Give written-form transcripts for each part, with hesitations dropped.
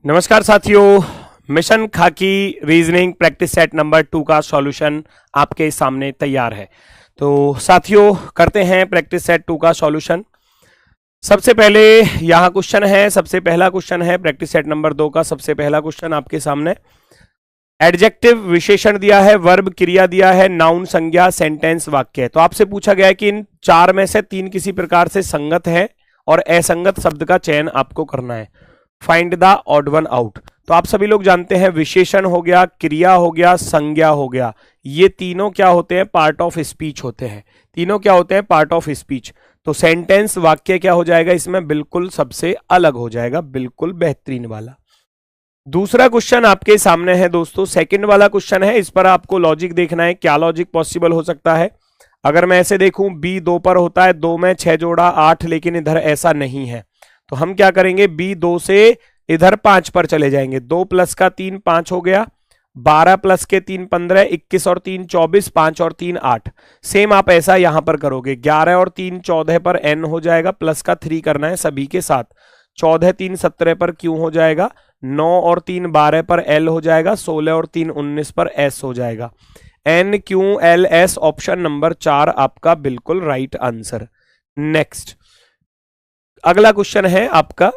नमस्कार साथियों, मिशन खाकी रीजनिंग प्रैक्टिस सेट नंबर 2 का सॉल्यूशन आपके सामने तैयार है। तो साथियों करते हैं प्रैक्टिस सेट 2 का सॉल्यूशन। सबसे पहले यहां क्वेश्चन है, सबसे पहला क्वेश्चन है प्रैक्टिस सेट नंबर 2 का। सबसे पहला क्वेश्चन आपके सामने एडजेक्टिव विशेषण दिया है, वर्ब क्रिया दिया है, नाउन संज्ञा, सेंटेंस वाक्य है। तो आपसे पूछा गया है कि इन चार में से तीन किसी प्रकार से संगत है और असंगत शब्द का चयन आपको करना है। Find the odd one out. तो आप सभी लोग जानते हैं विशेषण हो गया, क्रिया हो गया, संज्ञा हो गया, ये तीनों क्या होते हैं? पार्ट ऑफ स्पीच होते हैं। तीनों क्या होते हैं? Part of speech. तो सेंटेंस वाक्य क्या हो जाएगा इसमें? बिल्कुल सबसे अलग हो जाएगा, बिल्कुल बेहतरीन वाला। दूसरा क्वेश्चन आपके सामने है दोस्तों, सेकंड वाला क्वेश्चन है। इस पर आपको लॉजिक देखना है, क्या लॉजिक पॉसिबल हो सकता है। अगर मैं ऐसे देखूं, बी 2 पर होता है, 2 में 6 जोड़ा 8, लेकिन इधर ऐसा नहीं है। तो हम क्या करेंगे? बी 2 से इधर 5 पर चले जाएंगे। 2 प्लस का 3 5 हो गया, 12 प्लस के 3 15, 21 और 3 24, 5 और 3 8। सेम आप ऐसा यहां पर करोगे। 11 और 3 14 पर एन हो जाएगा, प्लस का 3 करना है सभी के साथ। 14 3 17 पर क्यू हो जाएगा, 9 और 3 12 पर एल हो जाएगा, 16 और 3 19 पर एस हो जाएगा। N Q L S, option number 4 आपका बिल्कुल राइट आंसर। नेक्स्ट अगला क्वेश्चन है आपका,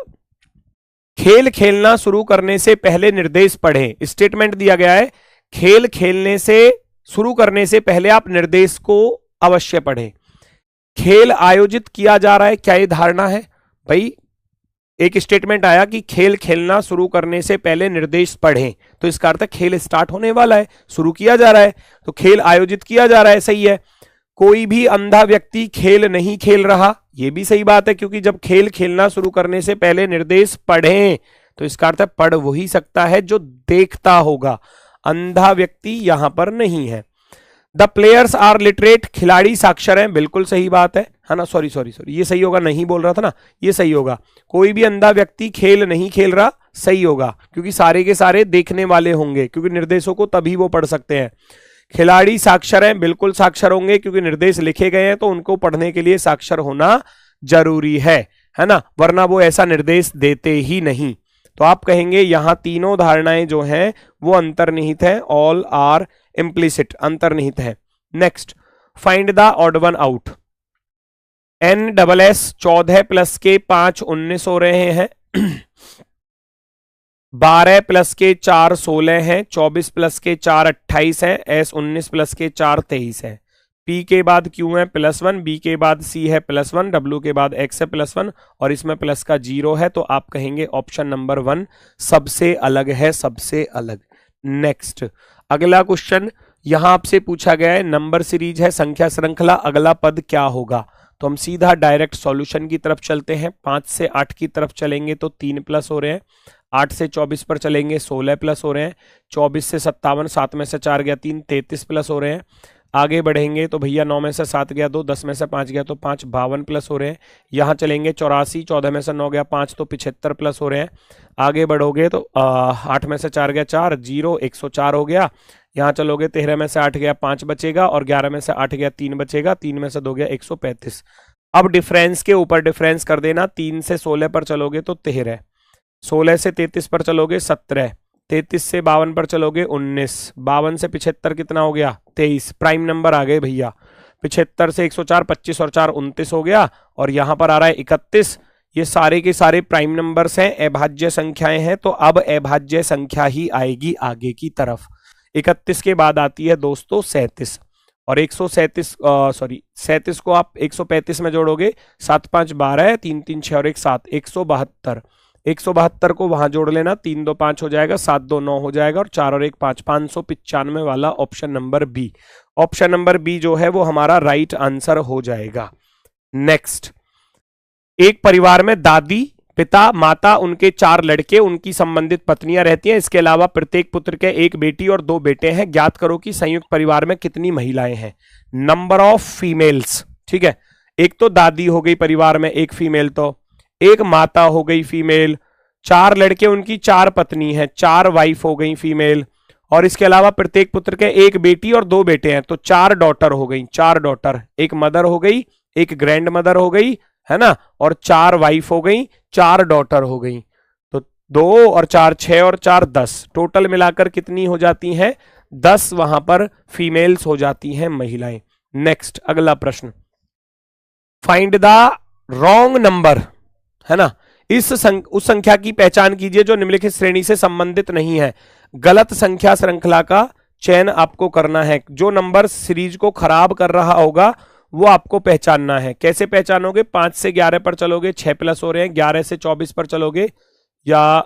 खेल खेलना शुरू करने से पहले निर्देश पढ़ें। स्टेटमेंट दिया गया है, खेल खेलने से शुरू करने से पहले आप निर्देश को अवश्य पढ़ें। खेल आयोजित किया जा रहा है, क्या ये धारणा है? भाई एक स्टेटमेंट आया कि खेल खेलना शुरू करने से पहले निर्देश पढ़ें, तो इसका अर्थ खेल स्टार्ट होने वाला है, शुरू किया जा रहा है, तो खेल आयोजित किया जा रहा है, सही है। कोई भी अंधा व्यक्ति खेल नहीं खेल रहा, यह भी सही बात है, क्योंकि जब खेल खेलना शुरू करने से पहले निर्देश पढ़ें, तो इसका अर्थ है पढ़ वही सकता है जो देखता होगा। अंधा व्यक्ति यहां पर नहीं है। द प्लेयर्स आर लिटरेट, खिलाड़ी साक्षर हैं, बिल्कुल सही बात है ना। सॉरी ये सही होगा, नहीं बोल रहा था ना, ये सही होगा। कोई भी अंधा व्यक्ति खेल नहीं खेल रहा, सही होगा, क्योंकि सारे के सारे देखने वाले होंगे, क्योंकि निर्देशों को तभी वो पढ़ सकते हैं। खिलाड़ी साक्षर हैं, बिल्कुल साक्षर होंगे, क्योंकि निर्देश लिखे गए हैं तो उनको पढ़ने के लिए साक्षर होना जरूरी है ना, वरना वो ऐसा निर्देश देते ही नहीं। तो आप कहेंगे यहां तीनों धारणाएं जो हैं वो अंतर्निहित है, ऑल आर इम्प्लिसिट, अंतर्निहित है। Next find the odd one out. N double S 14 plus के 5 19 हो रहे हैं, 12 प्लस के 4 16 हैं, 24 प्लस के 4 28 हैं, एस 19 प्लस के 4 23 है। पी के बाद क्यू है +1, बी के बाद सी है +1, डब्ल्यू के बाद एक्स है +1, और इसमें प्लस का 0 है, तो आप कहेंगे ऑप्शन नंबर 1 सबसे अलग है, सबसे अलग। नेक्स्ट अगला क्वेश्चन यहां आपसे पूछा गया है, नंबर सीरीज है, संख्या श्रृंखला, अगला पद क्या होगा? तो हम सीधा डायरेक्ट सॉल्यूशन की तरफ चलते हैं। 5 से 8 की तरफ चलेंगे तो 3 प्लस हो रहे हैं, 8 से 24 पर चलेंगे 16 प्लस हो रहे हैं, 24 से 57, 7 में से 4 गया 3, 33 प्लस हो रहे हैं। आगे बढ़ेंगे तो भैया 9 में से 7 गया 2, 10 में से 5 गया तो 5, 52 प्लस हो रहे हैं। यहाँ चलेंगे 84, 14 में से 9 गया 5 तो 75 प्लस हो रहे हैं। आगे बढ़ोगे तो 8 में से 4 गया 4, 0 104 हो गया। यहाँ चलोगे 13 में से 8 गया 5 बचेगा, और 11 में से 8 गया 3 बचेगा, 3 में से 2 गया 135। अब डिफरेंस के ऊपर डिफरेंस कर देना, 3 से 16 पर चलोगे तो 13, 16 से 33 पर चलोगे 17, 33 से 52 पर चलोगे 19, 52 से 75 कितना हो गया 23, प्राइम नंबर आ गए भैया। 75 से 104, 25 और 4 29 हो गया, और यहां पर आ रहा है 31। ये सारे के सारे प्राइम नंबर्स हैं, अभाज्य संख्याएं हैं, तो अब अभाज्य संख्या ही आएगी आगे की तरफ। 31 के बाद आती है दोस्तों 37, और 37 को आप 135 में जोड़ोगे, 7 5 12, 3 3 6 और 1 7, 172। 172 को वहां जोड़ लेना, 3 2 5 हो जाएगा, 7 2 9 हो जाएगा, और 4 और 1 5, 595 वाला option number B. Option number B जो है वो हमारा राइट आंसर हो जाएगा। नेक्स्ट, एक परिवार में दादी, पिता, माता, उनके 4 लड़के, उनकी संबंधित पत्नियां रहती हैं। इसके अलावा प्रत्येक पुत्र के 1 बेटी और 2 बेटे हैं। ज्ञात करो कि संयुक्त परिवार में कितनी महिलाएं हैं। नंबर ऑफ फीमेल्स, ठीक है। एक तो दादी हो गई परिवार में, एक फीमेल, तो एक माता हो गई फीमेल, 4 लड़के, उनकी 4 पत्नी है, 4 वाइफ हो गई फीमेल, और इसके अलावा प्रत्येक पुत्र के 1 बेटी और 2 बेटे हैं, तो 4 डॉटर हो गई, 4 डॉटर, एक मदर हो गई, एक ग्रैंड मदर हो गई, है ना, और 4 वाइफ हो गई, 4 डॉटर हो गई। तो 2 और 4 6 और 4 10, टोटल मिलाकर कितनी हो जाती हैं? 10 वहां पर फीमेल्स हो जाती हैं, महिलाएं। नेक्स्ट अगला प्रश्न, फाइंड द रॉन्ग नंबर, है ना, उस संख्या की पहचान कीजिए जो निम्नलिखित श्रेणी से संबंधित नहीं है। गलत संख्या श्रृंखला का चयन आपको करना है। जो नंबर सीरीज को खराब कर रहा होगा वो आपको पहचानना है। कैसे पहचानोगे? 5 से 11 पर चलोगे, 6 प्लस हो रहे हैं, 11 से 24 पर चलोगे, या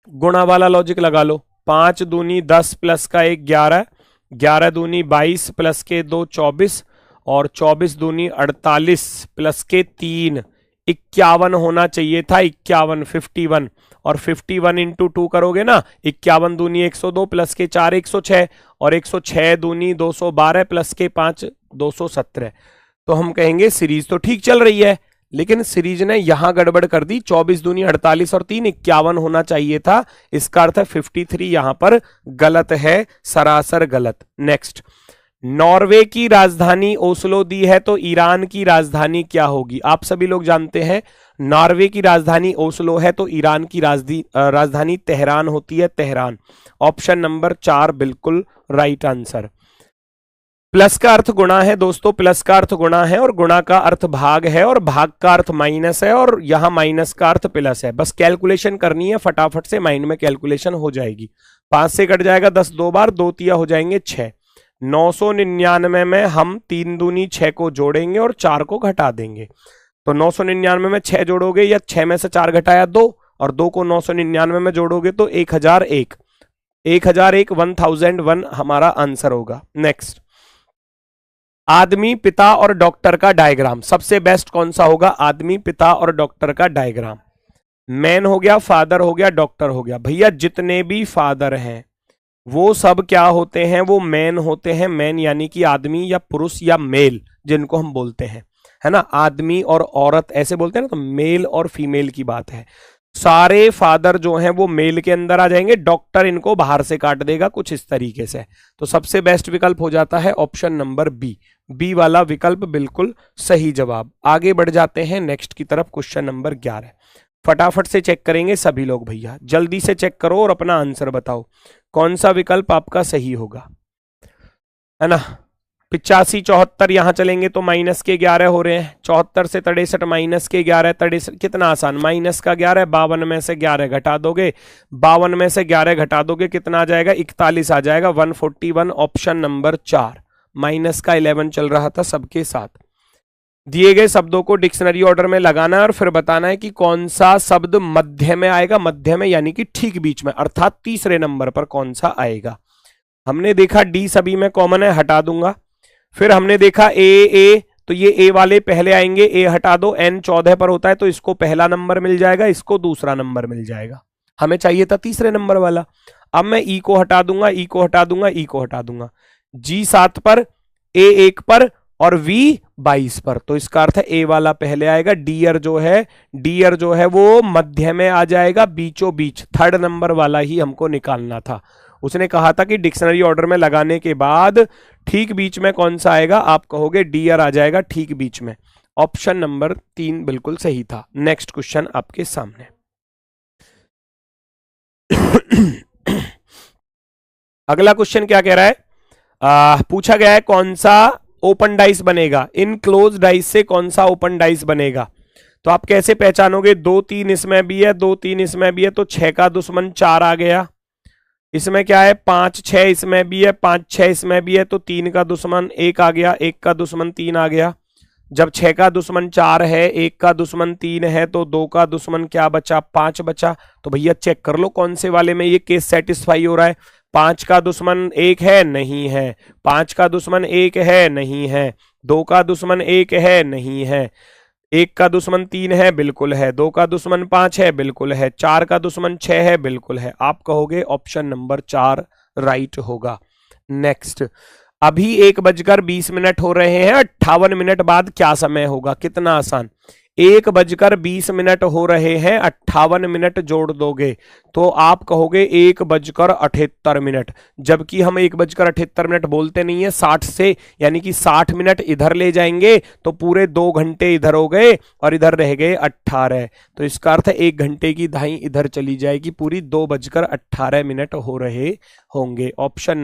गुणा वाला लॉजिक लगा लो। 5 दूनी 10 प्लस का 1 11, 11 दूनी 22 प्लस के 2 24, और 24 दूनी 48 प्लस के 3 51 होना चाहिए था, 51 51, और 51 इंटू 2 करोगे ना, 51 दूनी 102 प्लस के 4 106, और 106 दूनी 212 प्लस के 5 217। तो हम कहेंगे सीरीज तो ठीक चल रही है, लेकिन सीरीज ने यहां गड़बड़ कर दी। 24 दूनी 48 और 3 51 होना चाहिए था। इसका अर्थ है 53 यहां पर गलत है, सरासर गलत। नेक्स्ट, नॉर्वे की राजधानी ओस्लो दी है तो ईरान की राजधानी क्या होगी? आप सभी लोग जानते हैं नॉर्वे की राजधानी ओस्लो है तो ईरान की राजधानी तेहरान होती है, तेहरान। ऑप्शन नंबर 4 बिल्कुल राइट आंसर। प्लस का अर्थ गुणा है दोस्तों, प्लस का अर्थ गुणा है, और गुणा का अर्थ भाग है, और भाग का अर्थ माइनस है, और यहां माइनस का अर्थ प्लस है। बस कैलकुलेशन करनी है, फटाफट से माइंड में कैलकुलेशन हो जाएगी। 5 से कट जाएगा 10 दो बार, 2 तिया हो जाएंगे 6। 999 में हम 3 दूनी 6 को जोड़ेंगे और 4 को घटा देंगे। तो 999 में 6 जोड़ोगे, या 6 में से 4 घटाया 2, और 2 को 999 में जोड़ोगे तो 1001, 1001 1001 हमारा आंसर होगा। नेक्स्ट, आदमी, पिता और डॉक्टर का डायग्राम सबसे बेस्ट कौन सा होगा? आदमी, पिता और डॉक्टर का डायग्राम। मैन हो गया, फादर हो गया, डॉक्टर हो गया। भैया जितने भी फादर हैं वो सब क्या होते हैं? वो मैन होते हैं। मैन यानी कि आदमी या पुरुष या मेल, जिनको हम बोलते हैं, है ना, आदमी और औरत ऐसे बोलते हैं ना, तो मेल और फीमेल की बात है। सारे फादर जो हैं वो मेल के अंदर आ जाएंगे, डॉक्टर इनको बाहर से काट देगा कुछ इस तरीके से। तो सबसे बेस्ट विकल्प हो जाता है ऑप्शन नंबर बी, बी वाला विकल्प बिल्कुल सही जवाब। आगे बढ़ जाते हैं नेक्स्ट की तरफ, क्वेश्चन नंबर 11। फटाफट से चेक करेंगे सभी लोग, भैया जल्दी से चेक करो और अपना आंसर बताओ कौन सा विकल्प आपका सही होगा, है ना। 85 74 यहां चलेंगे तो माइनस के 11 हो रहे हैं। 74 से 63 माइनस के 11, 63 कितना आसान, माइनस का 11। 52 में से 11 घटा दोगे, 52 में से 11 घटा दोगे कितना आ जाएगा? 41 आ जाएगा, 141। ऑप्शन नंबर 4, माइनस का 11 चल रहा था सबके साथ। दिए गए शब्दों को डिक्शनरी ऑर्डर में लगाना है और फिर बताना है कि कौन सा शब्द मध्य में आएगा, मध्य में यानी कि ठीक बीच में, अर्थात तीसरे नंबर पर कौन सा आएगा। हमने देखा डी सभी में कॉमन है, हटा दूंगा। फिर हमने देखा ए, तो ये ए वाले पहले आएंगे, ए हटा दो। एन 14 पर होता है तो इसको पहला नंबर मिल जाएगा, इसको दूसरा नंबर मिल जाएगा। हमें चाहिए था तीसरे नंबर वाला। अब मैं ई को हटा दूंगा, ई को हटा दूंगा, ई को हटा दूंगा। जी 7 पर, ए 1 पर, और वी 22 पर, तो इसका अर्थ है ए वाला पहले आएगा। डियर जो है वो मध्य में आ जाएगा, बीचों बीच, थर्ड नंबर वाला ही हमको निकालना था। उसने कहा था कि डिक्शनरी ऑर्डर में लगाने के बाद ठीक बीच में कौन सा आएगा, आप कहोगे डियर आ जाएगा ठीक बीच में। ऑप्शन नंबर 3 बिल्कुल सही था। नेक्स्ट क्वेश्चन आपके सामने। अगला क्वेश्चन क्या कह रहा है? पूछा गया है कौन सा ओपन डाइस बनेगा, इन क्लोज डाइस से कौन सा ओपन डाइस बनेगा। तो आप कैसे पहचानोगे? 2 3 इसमें भी है, 2 3 इसमें भी है, तो 6 का दुश्मन 4 आ गया। इसमें क्या है? 5 6 इसमें भी है, 5 6 इसमें भी है, तो 3 का दुश्मन 1 आ गया, 1 का दुश्मन 3 आ गया। जब 6 का दुश्मन 4 है, 1 का दुश्मन 3 है, तो 2 का दुश्मन क्या बचा? 5 बचा। तो भैया चेक कर लो कौन से वाले में ये केस सेटिस्फाई हो रहा है। 5 का दुश्मन 1 है, नहीं है। 5 का दुश्मन 1 है, नहीं है। 2 का दुश्मन 1 है, नहीं है। 1 का दुश्मन 3 है, बिल्कुल है। 2 का दुश्मन 5 है, बिल्कुल है। 4 का दुश्मन 6 है, बिल्कुल है। आप कहोगे ऑप्शन नंबर 4 राइट होगा। नेक्स्ट, अभी 1:20 हो रहे हैं, 58 मिनट बाद क्या समय होगा? कितना आसान। 1:20 हो रहे हैं, 58 मिनट जोड़ दोगे तो आप कहोगे 1:78, जबकि हम 1:78 बोलते नहीं है 60 से, यानी कि 60 मिनट इधर ले जाएंगे तो पूरे 2 घंटे इधर हो गए और इधर रह गए 18, तो इसका अर्थ है 1 घंटे की धाई इधर चली जाएगी, पूरी 2:18 हो रहे होंगे। ऑप्शन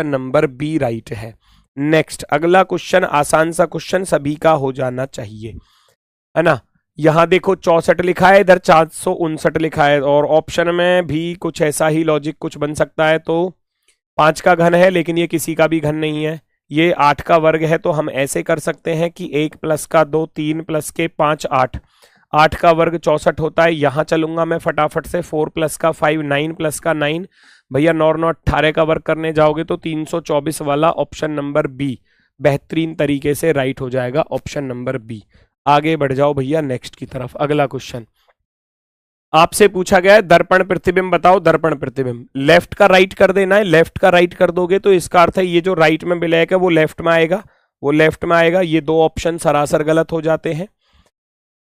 नंबर बी राइट है। नेक्स्ट अगला क्वेश्चन, आसान सा क्वेश्चन, सभी का हो जाना चाहिए, है ना। यहां देखो 64 लिखा है, इधर 459 लिखा है, और ऑप्शन में भी कुछ ऐसा ही लॉजिक कुछ बन सकता है। तो 5 का घन है, लेकिन ये किसी का भी घन नहीं है, ये 8 का वर्ग है, तो हम ऐसे कर सकते हैं कि 1 + का 2, 3 + के 5, 8, 8 का वर्ग 64 होता है। यहां चलूंगा मैं फटाफट से, 4 + का 5, 9 + का 9, भैया 9 9 18 का वर्ग करने जाओगे तो 324 वाला ऑप्शन नंबर बी बेहतरीन तरीके से राइट हो जाएगा, ऑप्शन नंबर बी। आगे बढ़ जाओ भैया नेक्स्ट की तरफ। अगला क्वेश्चन आपसे पूछा गया है दर्पण प्रतिबिंब बताओ, दर्पण प्रतिबिंब लेफ्ट का राइट कर देना है, लेफ्ट का राइट कर दोगे तो इसका अर्थ है ये जो राइट में ब्लैक है वो लेफ्ट में आएगा, वो लेफ्ट में आएगा। ये दो ऑप्शन सरासर गलत हो जाते हैं,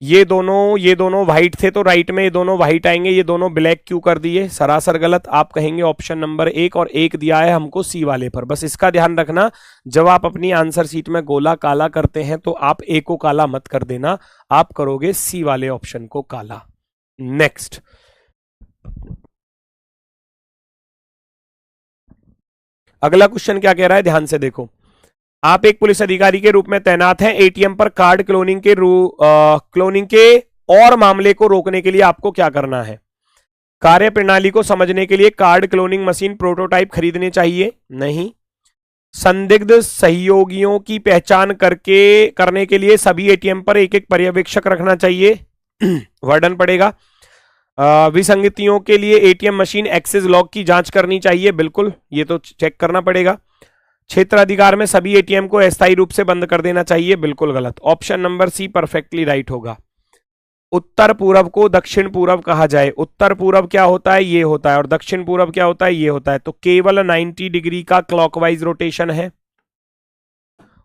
ये दोनों व्हाइट थे तो राइट में ये दोनों व्हाइट आएंगे, ये दोनों ब्लैक क्यों कर दिए, सरासर गलत। आप कहेंगे ऑप्शन नंबर 1, और 1 दिया है हमको सी वाले पर। बस इसका ध्यान रखना, जब आप अपनी आंसर शीट में गोला काला करते हैं तो आप ए को काला मत कर देना, आप करोगे सी वाले ऑप्शन को काला। नेक्स्ट अगला क्वेश्चन क्या कह रहा है, ध्यान से देखो। आप एक पुलिस अधिकारी के रूप में तैनात हैं, एटीएम पर कार्ड क्लोनिंग के और मामले को रोकने के लिए आपको क्या करना है। कार्य प्रणाली को समझने के लिए कार्ड क्लोनिंग मशीन प्रोटोटाइप खरीदने चाहिए, नहीं। संदिग्ध सहयोगियों की पहचान करने के लिए सभी एटीएम पर एक एक पर्यवेक्षक रखना चाहिए, वर्डन पड़ेगा। विसंगतियों के लिए एटीएम मशीन एक्सेस लॉग की जांच करनी चाहिए, बिल्कुल, ये तो चेक करना पड़ेगा। क्षेत्राधिकार में सभी एटीएम को अस्थायी रूप से बंद कर देना चाहिए, बिल्कुल गलत। Option number C perfectly right होगा। उत्तर पूर्व को दक्षिण पूर्व कहा जाए, उत्तर पूर्व क्या होता है, ये होता है, और दक्षिण पूर्व क्या होता है, ये होता है। तो केवल 90 डिग्री का क्लॉकवाइज रोटेशन है।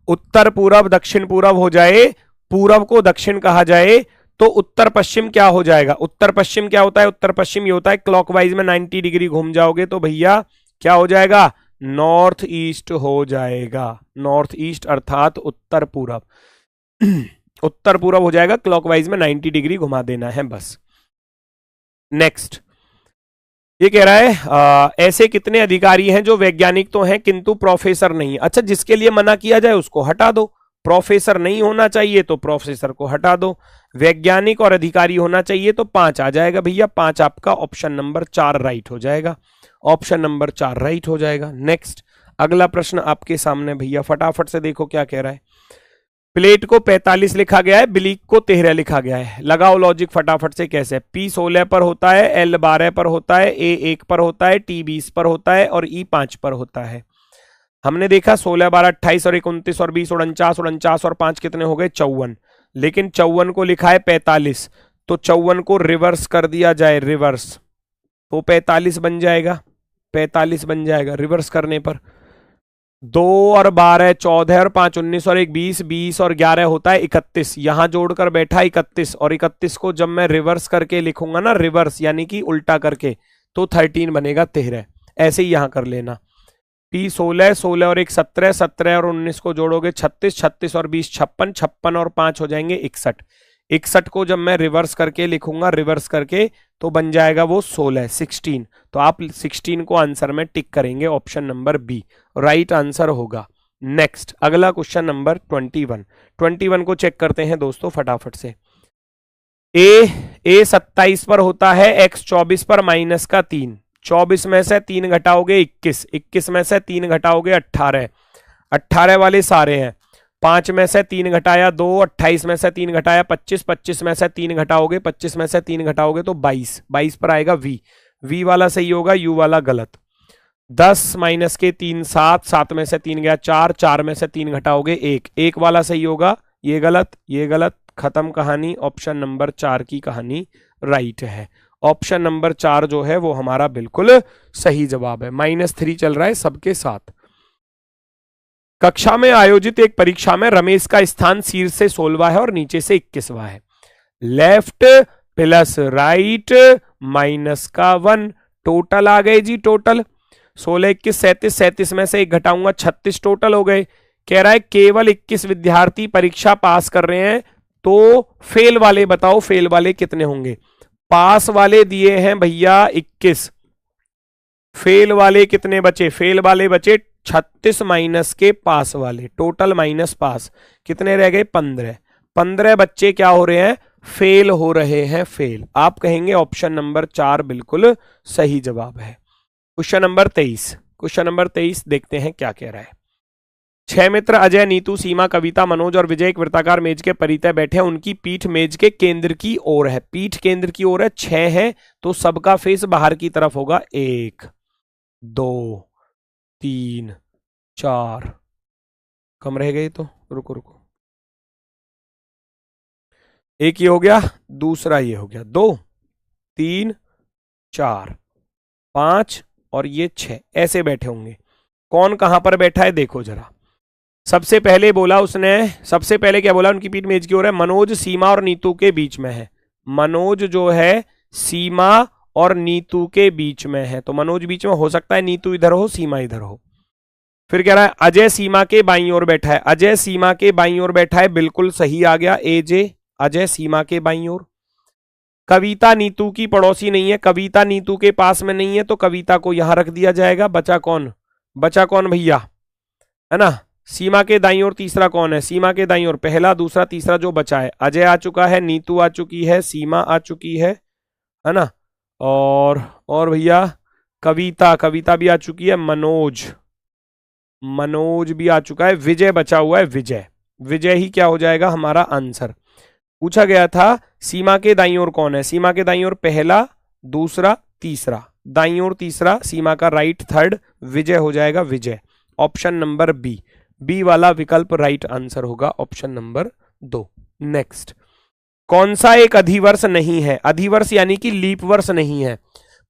उत्तर पूर्व दक्षिण पूर्व हो जाए, पूर्व को दक्षिण कहा जाए, तो उत्तर पश्चिम क्या हो जाएगा, उत्तर पश्चिम क्या होता है, उत्तर पश्चिम ये होता है क्लॉकवाइज में 90 डिग्री घूम जाओगे तो भैया क्या हो जाएगा, नॉर्थ ईस्ट हो जाएगा, नॉर्थ ईस्ट अर्थात उत्तर पूर्व उत्तर पूर्व हो जाएगा, क्लॉकवाइज में 90 डिग्री घुमा देना है बस। नेक्स्ट ये कह रहा है ऐसे कितने अधिकारी हैं जो वैज्ञानिक तो हैं किंतु प्रोफेसर नहीं। अच्छा, जिसके लिए मना किया जाए उसको हटा दो, प्रोफेसर नहीं होना चाहिए तो प्रोफेसर को हटा दो, वैज्ञानिक और अधिकारी होना चाहिए तो 5 आ जाएगा भैया, 5 आपका ऑप्शन नंबर 4 राइट हो जाएगा, ऑप्शन नंबर 4 राइट हो जाएगा। नेक्स्ट अगला प्रश्न आपके सामने भैया, फटाफट से देखो क्या कह रहा है। प्लेट को 45 लिखा गया है, ब्लीक को 13 लिखा गया है, लगाओ लॉजिक फटाफट से कैसे। P 16 पर होता है, L 12 पर होता है, A 1 पर होता है, T 20 पर होता है और E 5 पर होता है। हमने देखा 16 12 28 और 29 और 20 49 49 और 5 कितने हो गए 54, लेकिन 54 को लिखा है 45, तो 54 को रिवर्स कर दिया जाए, रिवर्स तो 45 बन जाएगा, 45 बन जाएगा रिवर्स करने पर। 2 और 12 14 और 5 19 और 1 20, 20 और 11 होता है 31, यहां जोड़कर बैठा 31, और 31 को जब मैं रिवर्स करके लिखूंगा ना, रिवर्स यानी कि उल्टा करके, तो 13 बनेगा 13, ऐसे ही यहां कर लेना। P 16 16 और 1 17 17 और 19 को जोड़ोगे 36 36 और 20 56 56 और 5 हो जाएंगे 61, 61 को जब मैं रिवर्स करके लिखूंगा, रिवर्स करके, तो बन जाएगा वो 16 तो आप 16 को आंसर में टिक करेंगे, option number B right answer होगा। नेक्स्ट अगला क्वेश्चन नंबर 21 को चेक करते हैं दोस्तों फटाफट से। A 27 पर होता है, X 24 पर माइनस का 3, 24 में से 3 घटाओगे 21, 21 में से 3 घटाओगे 18, 18 वाले सारे हैं, 5 में से 3 घटाया 2, 28 में से 3 घटाया 25, 25 में से 3 घटाओगे, 25 में से 3 घटाओगे तो 22, 22 पर आएगा V वाला सही होगा, U वाला गलत। 10 माइनस के 3 7, 7 में से 3 गया 4, 4 में से 3 घटाओगे 1, 1 वाला सही होगा, ये गलत, खत्म कहानी, ऑप्शन नंबर 4 की कहानी राइट है। ऑप्शन नंबर 4 जो है वो हमारा बिल्कुल सही जवाब है। -3 चल रहा है सबके साथ। कक्षा में आयोजित एक परीक्षा में रमेश का स्थान शीर्ष से 16वां है और नीचे से 21वां है। लेफ्ट प्लस राइट माइनस का 1, टोटल आ गए जी। टोटल 16, 21, 37, 37 में से 1 घटाऊंगा 36 टोटल हो गए। कह रहा है केवल 21 विद्यार्थी परीक्षा पास कर रहे हैं, तो फेल वाले बताओ, फेल वाले कितने होंगे। पास वाले दिए हैं भैया 21, फेल वाले कितने बचे, फेल वाले बचे 36 माइनस के पास वाले, टोटल माइनस पास कितने रह गए 15। 15 बच्चे क्या हो रहे हैं, फेल हो रहे हैं, फेल। आप कहेंगे ऑप्शन नंबर 4 बिल्कुल सही जवाब है। क्वेश्चन नंबर 23, क्वेश्चन नंबर 23 देखते हैं क्या कह रहा है। 6 मित्र अजय, नीतू, सीमा, कविता, मनोज और विजय एक वृत्ताकार मेज के परितः बैठे हैं। उनकी पीठ मेज के केंद्र की ओर है। पीठ केंद्र की ओर है, 6 है तो सबका फेस बाहर की तरफ होगा। 1 2 3 4, कम रह गए तो रुको रुको, एक ये हो गया, दूसरा ये हो गया, 2 3 4 5 और ये 6, ऐसे बैठे होंगे। कौन कहां पर बैठा है देखो जरा। सबसे पहले बोला उसने, सबसे पहले क्या बोला, उनकी पीठ मेज की ओर है। मनोज सीमा और नीतू के बीच में है। मनोज जो है सीमा और नीतू के बीच में है, तो मनोज बीच में हो सकता है, नीतू इधर हो, सीमा इधर हो। फिर कह रहा है अजय सीमा के बाईं ओर बैठा है। अजय सीमा के बाईं ओर बैठा है, बिल्कुल सही आ गया। एजे अजय सीमा के बाईं ओर। कविता नीतू की पड़ोसी नहीं है, कविता नीतू के पास में नहीं है, तो कविता को यहां रख दिया जाएगा। बचा कौन, बचा कौन भैया, है ना। सीमा के दाईं ओर तीसरा कौन है, सीमा के दाईं ओर पहला, दूसरा, तीसरा जो बचा है, अजय आ चुका है, नीतू आ चुकी है, सीमा आ चुकी है ना। और भैया कविता, कविता भी आ चुकी है, मनोज, मनोज भी आ चुका है, विजय बचा हुआ है, विजय, विजय ही क्या हो जाएगा हमारा आंसर। पूछा गया था सीमा के दाईं ओर कौन है, सीमा के दाईं ओर पहला, दूसरा, तीसरा, दाईं ओर तीसरा, सीमा का राइट थर्ड, विजय हो जाएगा विजय। ऑप्शन नंबर बी, बी वाला विकल्प राइट आंसर होगा, ऑप्शन नंबर 2। नेक्स्ट, कौन सा एक अधिवर्ष नहीं है, अधिवर्ष यानी कि लीप वर्ष नहीं है।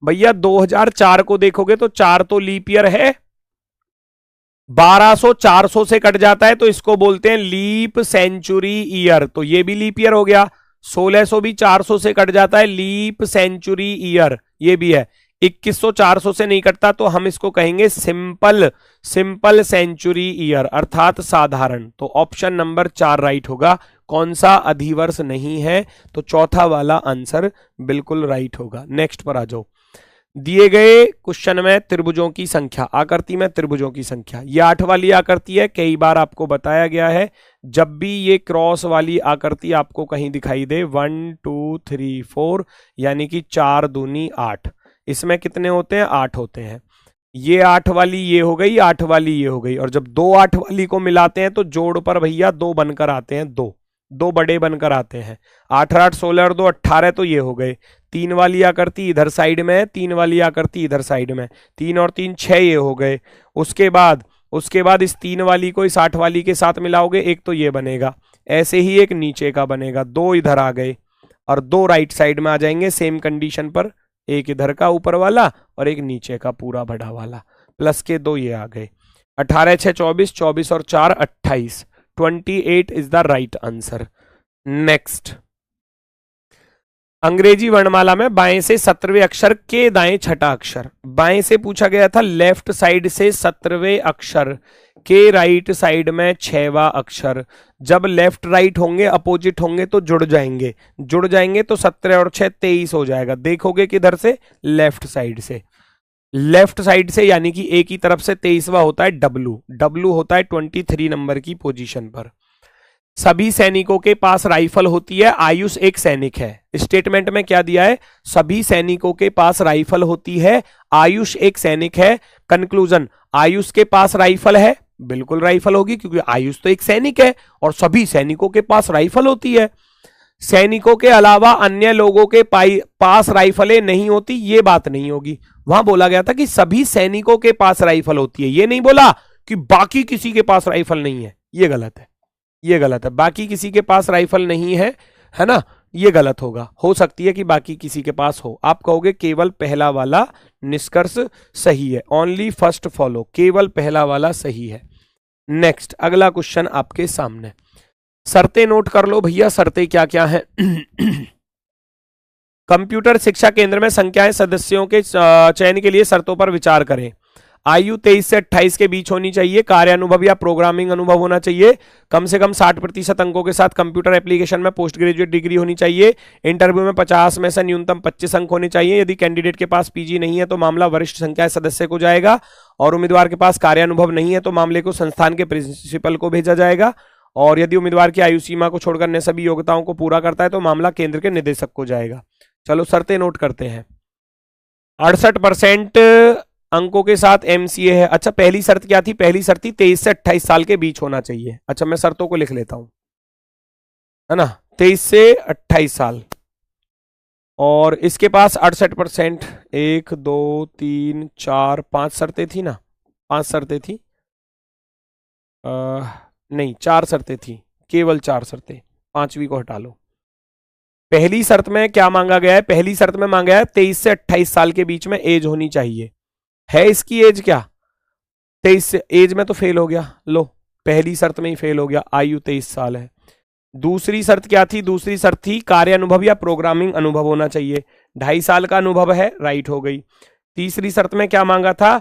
भैया 2004 को देखोगे तो 4 तो लीप ईयर है, 1200 400 से कट जाता है तो इसको बोलते हैं लीप सेंचुरी ईयर, तो ये भी लीप ईयर हो गया। 1600 भी 400 से कट जाता है, लीप सेंचुरी ईयर, ये भी है। 2100 400 से नहीं कटता तो हम इसको कहेंगे सिंपल, सिंपल सेंचुरी ईयर, अर्थात साधारण। तो ऑप्शन नंबर 4 राइट होगा। कौन सा अधिवर्ष नहीं है, तो चौथा वाला आंसर बिल्कुल राइट होगा। नेक्स्ट पर आ जाओ। दिए गए क्वेश्चन में त्रिभुजों की संख्या, आकृति में त्रिभुजों की संख्या, ये 8 वाली आकृति है, कई बार आपको बताया गया है। जब भी ये क्रॉस वाली आकृति आपको कहीं दिखाई दे, 1 2 3 4 यानी कि 4 दूनी 8, इसमें कितने होते हैं 8 होते हैं। ये 8 वाली ये हो गई, 8 वाली ये हो गई, और जब 2 8 वाली को मिलाते हैं तो जोड़ पर भैया 2 बनकर आते हैं, 2 बड़े बनकर आते हैं। 8 8 16 और 2 18, तो ये हो गए। 3 वाली आकृति इधर साइड में है, 3 वाली आकृति इधर साइड में, 3 और 3 6, ये हो गए। उसके बाद इस 3 वाली को इस 8 वाली के साथ मिलाओगे, एक तो ये बनेगा, ऐसे ही एक नीचे का बनेगा। 2 इधर आ गए और 2 राइट साइड में आ जाएंगे सेम कंडीशन पर, एक इधर का ऊपर वाला और एक नीचे का पूरा बड़ा वाला, प्लस के 2 ये आ गए। 18 6 24, 24 और 4 28, 28 is the right answer. Next, अंग्रेजी वर्णमाला में बाएं से 17वें अक्षर के दाएं छठा अक्षर, बाएं से पूछा गया था, लेफ्ट साइड से 17वें अक्षर के राइट साइड में 6वां अक्षर। जब लेफ्ट राइट होंगे, अपोजिट होंगे तो जुड़ जाएंगे, जुड़ जाएंगे तो 17 और 6 23 हो जाएगा। देखोगे किधर से, लेफ्ट साइड से, लेफ्ट साइड से, यानी कि एक ही तरफ से 23वां होता है डब्लू, डब्लू होता है 23 नंबर की पोजीशन पर। सभी सैनिकों के पास राइफल होती है, आयुष एक सैनिक है। स्टेटमेंट में क्या दिया है, सभी सैनिकों के पास राइफल होती है, आयुष एक सैनिक है। कंक्लूजन, आयुष के पास राइफल है, बिल्कुल राइफल होगी क्योंकि आयुष तो एक सैनिक है और सभी सैनिकों के पास राइफल होती है। सैनिकों के अलावा अन्य लोगों के पास राइफलें नहीं होती, ये बात नहीं होगी। वहां बोला गया था कि सभी सैनिकों के पास राइफल होती है, ये नहीं बोला कि बाकी किसी के पास राइफल नहीं है, ये गलत है, ये गलत है। बाकी किसी के पास राइफल नहीं है ना, ये गलत होगा। हो सकती है कि बाकी किसी के पास हो, आप कहोगे केवल पहला वाला निष्कर्ष सही है, ओनली फर्स्ट फॉलो, केवल पहला वाला सही है। नेक्स्ट अगला क्वेश्चन आपके सामने, शर्तें नोट कर लो भैया, शर्तें क्या क्या है। कंप्यूटर शिक्षा केंद्र में संख्याएं सदस्यों के चयन के लिए शर्तों पर विचार करें। आयु 23 से 28 के बीच होनी चाहिए, कार्य अनुभव या प्रोग्रामिंग अनुभव होना चाहिए, कम से कम 60% अंकों के साथ कंप्यूटर एप्लीकेशन में पोस्ट ग्रेजुएट डिग्री होनी चाहिए, इंटरव्यू में 50 में से न्यूनतम 25 अंक होने चाहिए, यदि कैंडिडेट के पास पीजी नहीं है तो मामला वरिष्ठ संख्या सदस्य को जाएगा, और उम्मीदवार के पास कार्य अनुभव नहीं है तो मामले को संस्थान के प्रिंसिपल को भेजा जाएगा, और यदि उम्मीदवार की आयु सीमा को छोड़कर अन्य सभी योग्यताओं को पूरा करता है तो मामला केंद्र के निदेशक को जाएगा। चलो शर्तें नोट करते हैं। 68% अंकों के साथ एमसीए है। अच्छा, पहली शर्त क्या थी? पहली शर्त थी 23 से 28 साल के बीच होना चाहिए। अच्छा, मैं शर्तों को लिख लेता हूं, है ना, 23 से 28 साल, और इसके पास 68%, 1 2 3 4 5 शर्तें थी ना, 5 शर्तें थी, नहीं 4 शर्तें थी, केवल 4 शर्तें, 5वीं को हटा लो। पहली शर्त में क्या मांगा गया है? पहली शर्त में मांगा है 23 से 28 साल के बीच में एज होनी चाहिए। है इसकी एज क्या? 23 से, एज में तो फेल हो गया, लो पहली शर्त में ही फेल हो गया, आयु 23 साल है। दूसरी शर्त क्या थी? दूसरी शर्त थी कार्य अनुभव या प्रोग्रामिंग अनुभव होना चाहिए, 2.5 साल का अनुभव है, राइट हो गई। तीसरी शर्त में क्या मांगा था?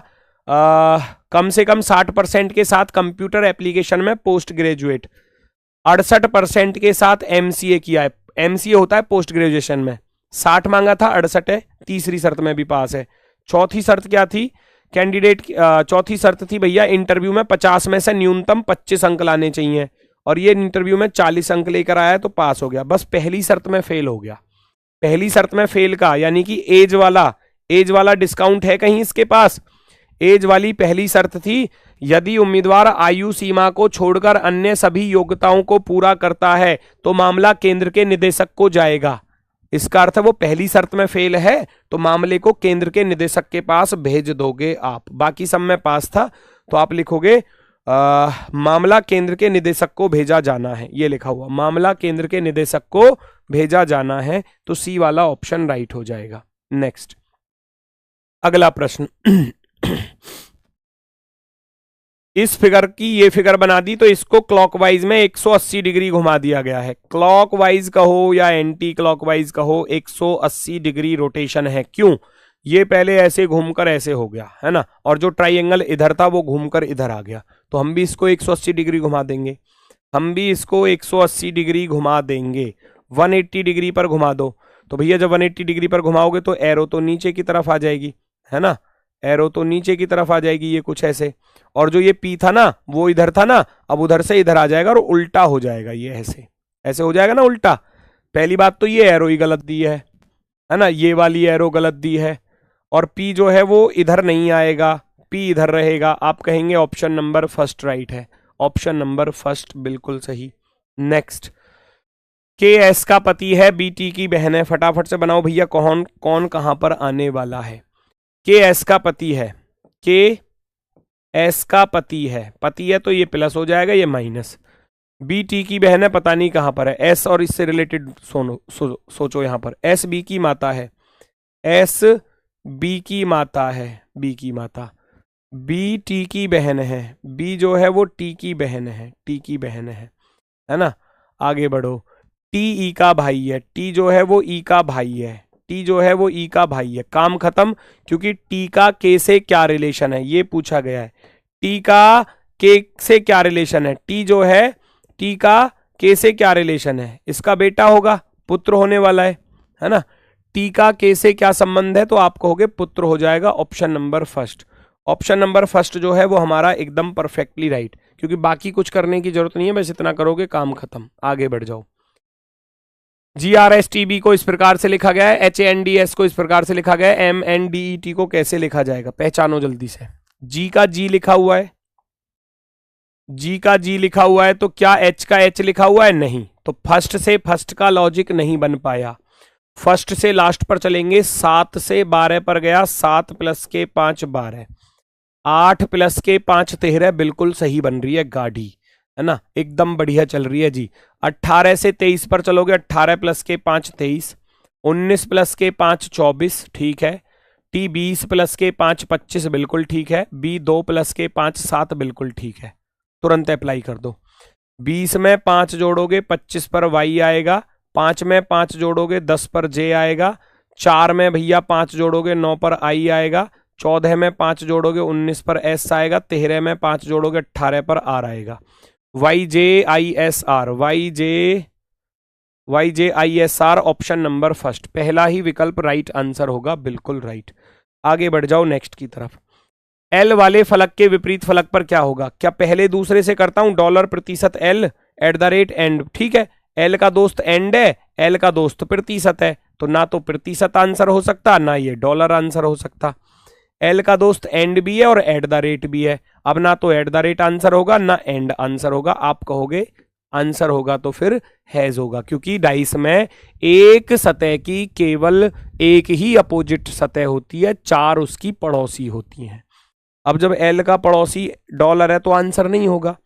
कम से कम 60% के साथ कंप्यूटर एप्लीकेशन में पोस्ट ग्रेजुएट, 68% के साथ एमसीए किया है, एमसीए होता है पोस्ट ग्रेजुएशन में, 60 मांगा था, 68 है, तीसरी शर्त में भी पास है। चौथी शर्त क्या थी कैंडिडेट की? चौथी शर्त थी भैया इंटरव्यू में 50 में से न्यूनतम 25 अंक लाने चाहिए, और ये इंटरव्यू में 40 अंक लेकर आया तो पास हो गया। बस पहली शर्त में फेल हो गया, पहली शर्त में फेल का, यानी कि एज वाला डिस्काउंट है कहीं इसके पास? एज वाली पहली शर्त थी, यदि उम्मीदवार आयु सीमा को छोड़कर अन्य सभी योग्यताओं को पूरा करता है तो मामला केंद्र के निदेशक को जाएगा। इसका अर्थ है वो पहली शर्त में फेल है तो मामले को केंद्र के निदेशक के पास भेज दोगे आप। बाकी सब में पास था तो आप लिखोगे मामला केंद्र के निदेशक को भेजा जाना है, ये लिखा हुआ, मामला केंद्र के निदेशक को भेजा जाना है, तो सी वाला ऑप्शन राइट हो जाएगा। नेक्स्ट अगला प्रश्न। इस फिगर की ये फिगर बना दी तो इसको क्लॉकवाइज में 180 डिग्री घुमा दिया गया है। क्लॉकवाइज कहो या एंटी क्लॉकवाइज कहो, 180 डिग्री रोटेशन है। क्यों? ये पहले ऐसे घूमकर ऐसे हो गया है ना, और जो ट्राइंगल इधर था वो घूमकर इधर आ गया, तो हम भी इसको 180 डिग्री घुमा देंगे, हम भी इसको 180 डिग्री घुमा देंगे। 180 डिग्री पर घुमा दो, तो भैया जब 180 डिग्री पर घुमाओगे तो एरो तो नीचे की तरफ आ जाएगी, है ना, एरो तो नीचे की तरफ आ जाएगी, ये कुछ ऐसे, और जो ये पी था ना वो इधर था ना, अब उधर से इधर आ जाएगा और उल्टा हो जाएगा, ये ऐसे ऐसे हो जाएगा ना उल्टा। पहली बात तो ये एरो ही गलत दी है ना, ये वाली एरो गलत दी है, और पी जो है वो इधर नहीं आएगा, पी इधर रहेगा। आप कहेंगे ऑप्शन नंबर फर्स्ट राइट है, ऑप्शन नंबर फर्स्ट बिल्कुल सही। नेक्स्ट, के एस का पति है, बी टी की बहन है। फटाफट से बनाओ भैया, कौन कौन कहां पर आने वाला है। के एस का पति है, के एस का पति है तो ये प्लस हो जाएगा, ये माइनस। बी टी की बहन है, पता नहीं कहां पर है, एस और इससे रिलेटेड सोचो यहां पर, एस बी की माता है, एस बी की माता है, बी की माता, बी टी की बहन है, बी जो है वो टी की बहन है, टी की बहन है ना। आगे बढ़ो, टी ई का भाई है, टी जो है वो ई का भाई है, टी जो है वो ई का भाई है। काम खत्म, क्योंकि टी का के से क्या रिलेशन है ये पूछा गया है। टी का के से क्या रिलेशन है? टी जो है, टी का के से क्या रिलेशन है? इसका बेटा होगा, पुत्र होने वाला है ना। टी का के से क्या संबंध है? तो आप कहोगे पुत्र हो जाएगा, option number first. Option number first जो है वो हमारा एकदम परफेक्टली राइट, क्योंकि बाकी कुछ करने की जरूरत नहीं है, बस इतना करोगे काम खत्म। आगे बढ़ जाओ। GRSTB को इस प्रकार से लिखा गया है, HANDS को इस प्रकार से लिखा गया है, MNDET को कैसे लिखा जाएगा? पहचानो जल्दी से। G का G लिखा हुआ है, G का G लिखा हुआ है, तो क्या H का H लिखा हुआ है? नहीं, तो फर्स्ट से फर्स्ट का लॉजिक नहीं बन पाया। फर्स्ट से लास्ट पर चलेंगे, 7 से 12 पर गया, 7 प्लस के 5 12, 8 प्लस के 5 13, बिल्कुल सही बन रही है गाड़ी, है ना, एकदम बढ़िया चल रही है जी। 18 से 23 पर चलोगे, 18 प्लस के 5 23, 19 प्लस के 5 24, ठीक है। टी 20 प्लस के 5 25, बिल्कुल ठीक है। बी 2 प्लस के 5 7, बिल्कुल ठीक है। तुरंत अप्लाई कर दो। 20 में 5 जोड़ोगे 25 पर y आएगा, 5 में 5 जोड़ोगे 10 पर j आएगा, 4 में भैया 5 जोड़ोगे 9 पर i आएगा, 14 में 5 जोड़ोगे 19 पर s आएगा, 13 में 5 जोड़ोगे 18 पर r आएगा। YJISR ऑप्शन नंबर फर्स्ट, पहला ही विकल्प राइट आंसर होगा, बिल्कुल राइट। आगे बढ़ जाओ नेक्स्ट की तरफ। एल वाले फलक के विपरीत फलक पर क्या होगा? क्या पहले दूसरे से करता हूं $प्रतिशत एल @ ठीक है, एल का दोस्त एंड है, एल का दोस्त प्रतिशत है, तो ना तो प्रतिशत आंसर हो सकता ना ये डॉलर आंसर हो सकता। एल का दोस्त एंड भी है और @ भी है, अब ना तो @ आंसर होगा ना एंड आंसर होगा। आप कहोगे आंसर होगा तो फिर हैज होगा, क्योंकि डाइस में एक सतह की केवल एक ही अपोजिट सतह होती है, 4 उसकी पड़ोसी होती हैं। अब जब एल का पड़ोसी डॉलर है तो आंसर नहीं होगा,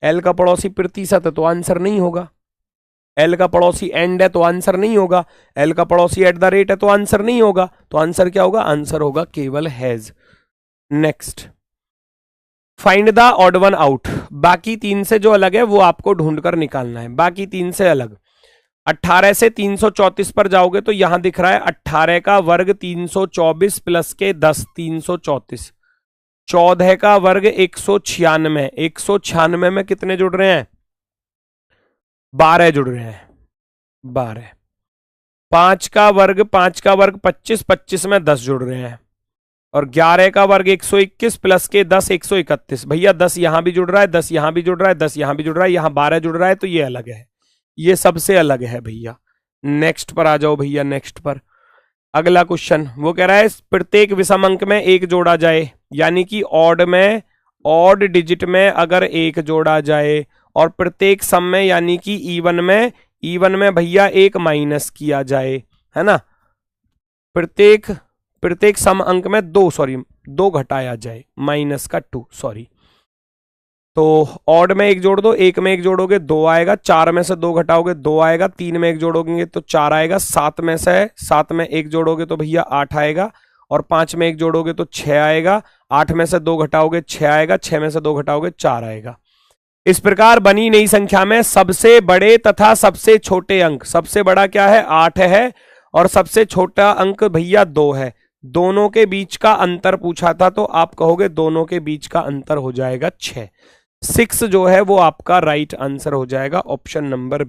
एल का पड़ोसी प्रतिशत है तो आंसर नहीं होगा, एल का पड़ोसी एंड है तो आंसर नहीं होगा, एल का पड़ोसी @ है तो आंसर नहीं होगा, तो आंसर क्या होगा? आंसर होगा केवल has. Next, find the odd one out. बाकी 3 से जो अलग है वो आपको ढूंढकर निकालना है, बाकी 3 से अलग। 18 से 334 पर जाओगे तो यहां दिख रहा है 18 का वर्ग 324 प्लस के 10 334, 14 का वर्ग 196, 196 में कितने जुड़ रहे हैं? 12 जुड़ रहे हैं, 12। 5 का वर्ग 25, 25 में 10 जुड़ रहे हैं, और 11 का वर्ग 121 प्लस के 10 131। भैया 10 यहां भी जुड़ रहा है, 10 यहां भी जुड़ रहा है, 10 यहां भी जुड़ रहा है, यहां 12 जुड़ रहा है, तो ये अलग है, ये सबसे अलग है भैया। नेक्स्ट पर आ जाओ भैया, नेक्स्ट पर अगला क्वेश्चन वो कह रहा है प्रत्येक विषम अंक में 1 जोड़ा जाए, यानी कि ऑड डिजिट में अगर 1 जोड़ा जाए, और प्रत्येक सम में यानी कि इवन में भैया 1 माइनस किया जाए, है ना। प्रत्येक सम अंक में 2 घटाया जाए, -2 सॉरी। तो ऑड में 1 जोड़ दो, 1 में 1 जोड़ोगे 2 आएगा, 4 में से 2 घटाओगे 2 आएगा, 3 में 1 जोड़ोगे तो 4 आएगा, 7 में 1 जोड़ोगे तो भैया 8 आएगा, और 5 में 1 जोड़ोगे तो 6 आएगा, 8 में से 2 घटाओगे 6 आएगा, 6 में से 2 घटाओगे 4 आएगा। इस प्रकार बनी नई संख्या में सबसे बड़े तथा सबसे छोटे अंक, सबसे बड़ा क्या है? 8 है, और सबसे छोटा अंक भैया 2 है। दोनों के बीच का अंतर पूछा था, तो आप कहोगे दोनों के बीच का अंतर हो जाएगा 6। 6 जो है वो आपका राइट आंसर हो जाएगा, ऑप्शन नंबर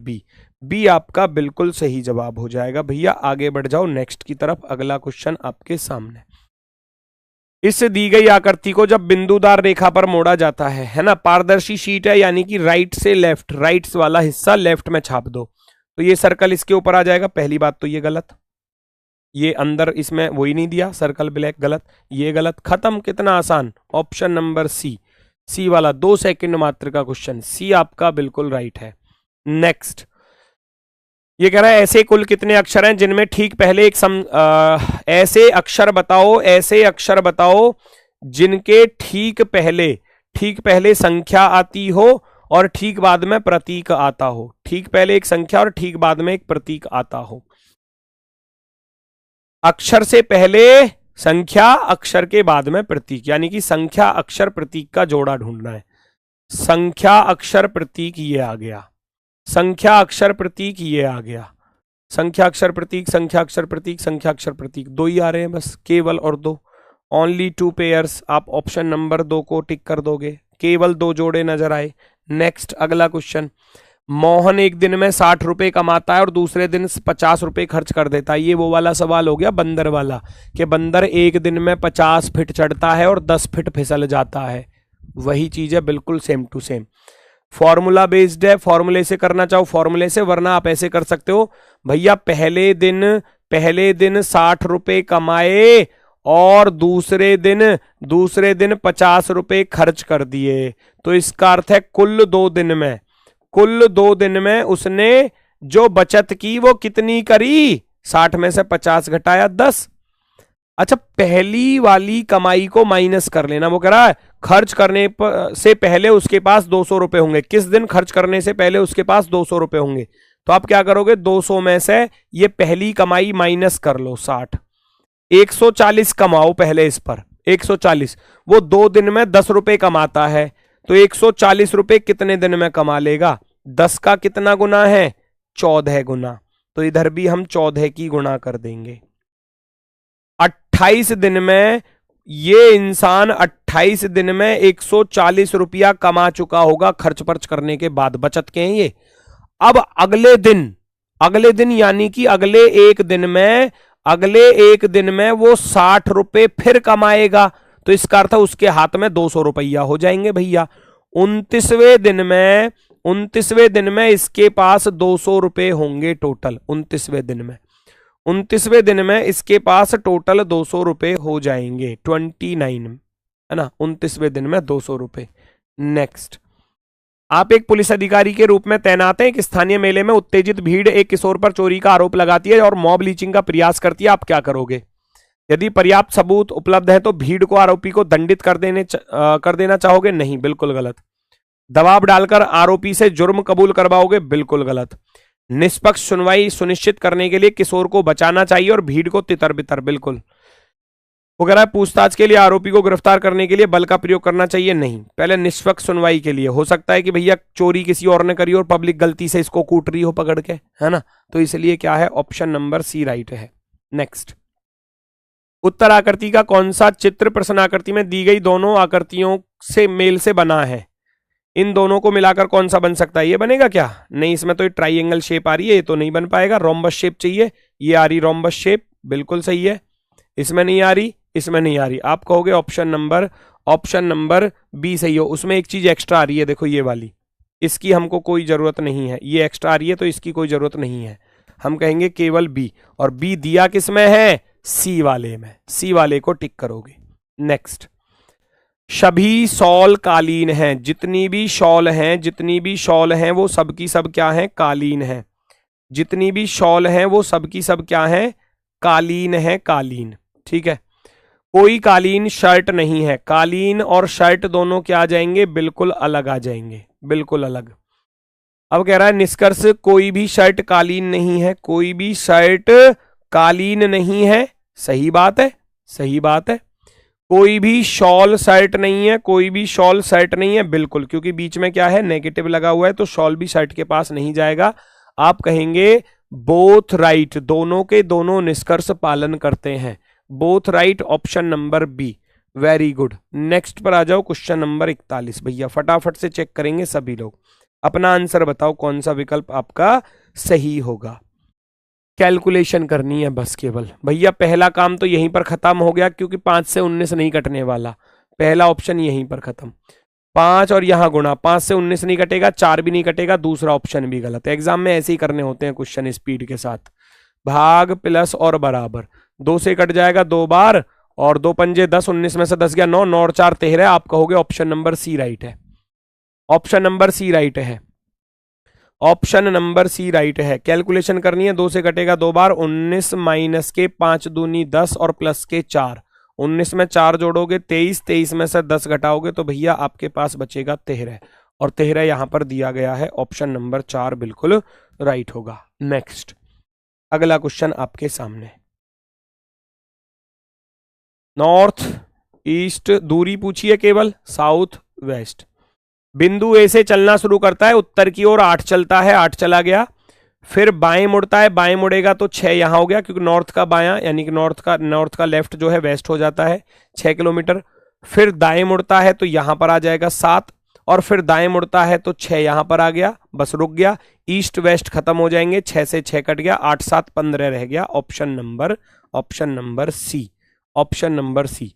बी आपका बिल्कुल सही जवाब हो जाएगा। भैया आगे बढ़ जाओ नेक्स्ट की तरफ, अगला क्वेश्चन आपके सामने। इस दी गई आकृति को जब बिंदुदार रेखा पर मोड़ा जाता है ना, पारदर्शी शीट है, यानी कि राइट से लेफ्ट, राइट वाला हिस्सा लेफ्ट में छाप दो, तो ये सर्कल इसके ऊपर आ जाएगा। पहली बात तो ये गलत, ये अंदर इसमें वही नहीं दिया, सर्कल ब्लैक गलत, ये गलत, खत्म। कितना आसान, ऑप्शन नंबर सी वाला 2 सेकंड मात्र का क्वेश्चन, सी आपका बिल्कुल राइट है। नेक्स्ट, ये कह रहा है ऐसे कुल कितने अक्षर हैं जिनमें ठीक पहले एक ऐसे अक्षर बताओ जिनके ठीक पहले संख्या आती हो और ठीक बाद में प्रतीक आता हो। ठीक पहले एक संख्या और ठीक बाद में एक प्रतीक आता हो। अक्षर से पहले संख्या, अक्षर के बाद में प्रतीक, यानी कि संख्या अक्षर प्रतीक का जोड़ा ढूंढना है। संख्या अक्षर प्रतीक ये आ गया, संख्या अक्षर प्रतीक ये आ गया, संख्या अक्षर प्रतीक, संख्या अक्षर प्रतीक, संख्या अक्षर प्रतीक, 2 ही आ रहे हैं बस, केवल और 2, ओनली 2 पेयर्स। आप ऑप्शन नंबर 2 को टिक कर दोगे, केवल 2 जोड़े नजर आए। नेक्स्ट अगला क्वेश्चन, मोहन एक दिन में 60 रुपए कमाता है और दूसरे दिन 50 रुपए खर्च कर देता है। ये वो वाला सवाल हो गया बंदर वाला, कि बंदर एक दिन में 50 फीट चढ़ता है और 10 फीट फिसल जाता है। वही चीज है, बिल्कुल same to same. Formula based है, फॉर्मूले से करना चाहो फॉर्मूले से, वरना आप ऐसे कर सकते हो भैया, पहले दिन 60 रुपए कमाए और दूसरे दिन 50 रुपए खर्च कर दिए, तो इसका अर्थ है कुल 2 दिन में उसने जो बचत की वो कितनी करी? 60 में से 50 घटाया 10। अच्छा, पहली वाली कमाई को माइनस कर लेना। वो कह रहा है खर्च करने से पहले उसके पास 200 रुपए होंगे। किस दिन खर्च करने से पहले उसके पास 200 रुपए होंगे? तो आप क्या करोगे, 200 में से ये पहली कमाई माइनस कर लो 60, 140 कमाओ पहले इस पर 140। वो 2 दिन में 10 रुपए कमाता है, तो 140 रुपए कितने दिन में कमा लेगा? 10 का कितना गुना है? 14 गुना। तो इधर भी हम 14 की गुणा कर देंगे। 28 दिन में ये इंसान 28 दिन में 140 रुपया कमा चुका होगा खर्च पर्च करने के बाद, बचत के हैं ये। अब अगले दिन यानी कि अगले एक दिन में वो 60 रुपए फिर कमाएगा, तो इसका अर्थ उसके हाथ में 200 रुपया हो जाएंगे भैया। 29वें दिन में इसके पास 200 रुपए होंगे टोटल। 29वें दिन में इसके पास टोटल 200 रुपए हो जाएंगे। 29 है ना, 29वें दिन में 200 रुपए। नेक्स्ट, आप एक पुलिस अधिकारी के रूप में तैनात हैं। एक स्थानीय मेले में उत्तेजित भीड़ एक किशोर पर चोरी का आरोप लगाती है और मॉब लीचिंग का प्रयास करती है। आप क्या करोगे? यदि पर्याप्त सबूत उपलब्ध है तो भीड़ को, आरोपी को दंडित कर देना चाहोगे? नहीं, बिल्कुल गलत। दबाव डालकर आरोपी से जुर्म कबूल करवाओगे? बिल्कुल गलत। निष्पक्ष सुनवाई सुनिश्चित करने के लिए किशोर को बचाना चाहिए और भीड़ को तितर बितर? बिल्कुल। वो कह रहा है पूछताछ के लिए आरोपी को गिरफ्तार करने के लिए बल का प्रयोग करना चाहिए? नहीं, पहले निष्पक्ष सुनवाई के लिए। हो सकता है कि भैया चोरी किसी और ने करी और पब्लिक गलती से इसको कूट रही हो पकड़ के, है ना, तो इसलिए क्या है, ऑप्शन नंबर सी राइट है। नेक्स्ट, उत्तर आकृति का कौन सा चित्र प्रश्न आकृति में दी गई दोनों आकृतियों से मेल से बना है? इन दोनों को मिलाकर कौन सा बन सकता है? ये बनेगा क्या? नहीं, इसमें तो ट्राइंगल शेप आ रही है, ये तो नहीं बन पाएगा। रोम्बस शेप चाहिए, ये आ रही रोम्बस शेप, बिल्कुल सही है। इसमें नहीं आ रही, इसमें नहीं आ रही। आप कहोगे ऑप्शन नंबर बी सही हो। उसमें एक चीज एक्स्ट्रा आ रही है, देखो ये वाली, इसकी हमको कोई जरूरत नहीं है। ये एक्स्ट्रा आ रही है तो इसकी कोई जरूरत नहीं है, हम कहेंगे केवल बी। और बी दिया किसमें है? सी वाले में। सी वाले को टिक करोगे। नेक्स्ट, सभी शॉल कालीन हैं। जितनी भी शॉल हैं वो सबकी सब क्या है? कालीन है। जितनी भी शॉल हैं वो सबकी सब क्या है? कालीन है, कालीन। ठीक है, कोई कालीन शर्ट नहीं है। कालीन और शर्ट दोनों क्या आ जाएंगे? बिल्कुल अलग आ जाएंगे, बिल्कुल अलग। अब कह रहा है निष्कर्ष, कोई भी शर्ट कालीन नहीं है। कोई भी शर्ट कालीन नहीं है, सही बात है, सही बात है। कोई भी शॉल शर्ट नहीं है, कोई भी शॉल शर्ट नहीं है, बिल्कुल, क्योंकि बीच में क्या है? नेगेटिव लगा हुआ है, तो शॉल भी शर्ट के पास नहीं जाएगा। आप कहेंगे बोथ राइट, दोनों के दोनों निष्कर्ष पालन करते हैं। Both right, option number B. Very good. Next पर आ जाओ, क्वेश्चन नंबर 41। भैया फटाफट से चेक करेंगे सभी लोग, अपना आंसर बताओ कौन सा विकल्प आपका सही होगा। कैलकुलेशन करनी है बस केवल। भैया पहला काम तो यहीं पर खत्म हो गया, क्योंकि 5 से 19 नहीं कटने वाला। पहला ऑप्शन यहीं पर खत्म। 5 और यहां गुणा, 5 से 19 नहीं कटेगा, 4 भी नहीं कटेगा, दूसरा ऑप्शन भी गलत है। एग्जाम में ऐसे ही करने होते हैं क्वेश्चन स्पीड के साथ। भाग प्लस और बराबर, 2 से कट जाएगा 2 बार, और 2 पंजे 10, 19 में से 10 गया 9, 9 और 4 13। आप कहोगे ऑप्शन नंबर सी राइट है। ऑप्शन नंबर सी राइट है। ऑप्शन नंबर सी राइट है। कैलकुलेशन करनी है, 2 से कटेगा 2 बार, 19 माइनस के 5 दूनी 10 और प्लस के 4, 19 में 4 जोड़ोगे 23, 23 में से 10 घटाओगे तो भैया आपके पास बचेगा 13, और 13 यहां पर दिया गया है। ऑप्शन नंबर 4 बिल्कुल राइट होगा। नेक्स्ट, अगला क्वेश्चन आपके सामने। नॉर्थ ईस्ट दूरी पूछिए, केवल साउथ वेस्ट। बिंदु ए से चलना शुरू करता है, उत्तर की ओर 8 चलता है, 8 चला गया, फिर बाएं मुड़ता है, बाएं मुड़ेगा तो 6 यहां हो गया, क्योंकि नॉर्थ का बायां यानी कि नॉर्थ का लेफ्ट जो है वेस्ट हो जाता है, 6 किलोमीटर। फिर दाएं मुड़ता है तो यहां पर आ जाएगा 7, और फिर दाएं मुड़ता है तो 6 यहां पर आ गया, बस रुक गया। ईस्ट वेस्ट खत्म हो जाएंगे, 6 से 6 कट गया, 8 7 15 रह गया। Option number C. Option number C,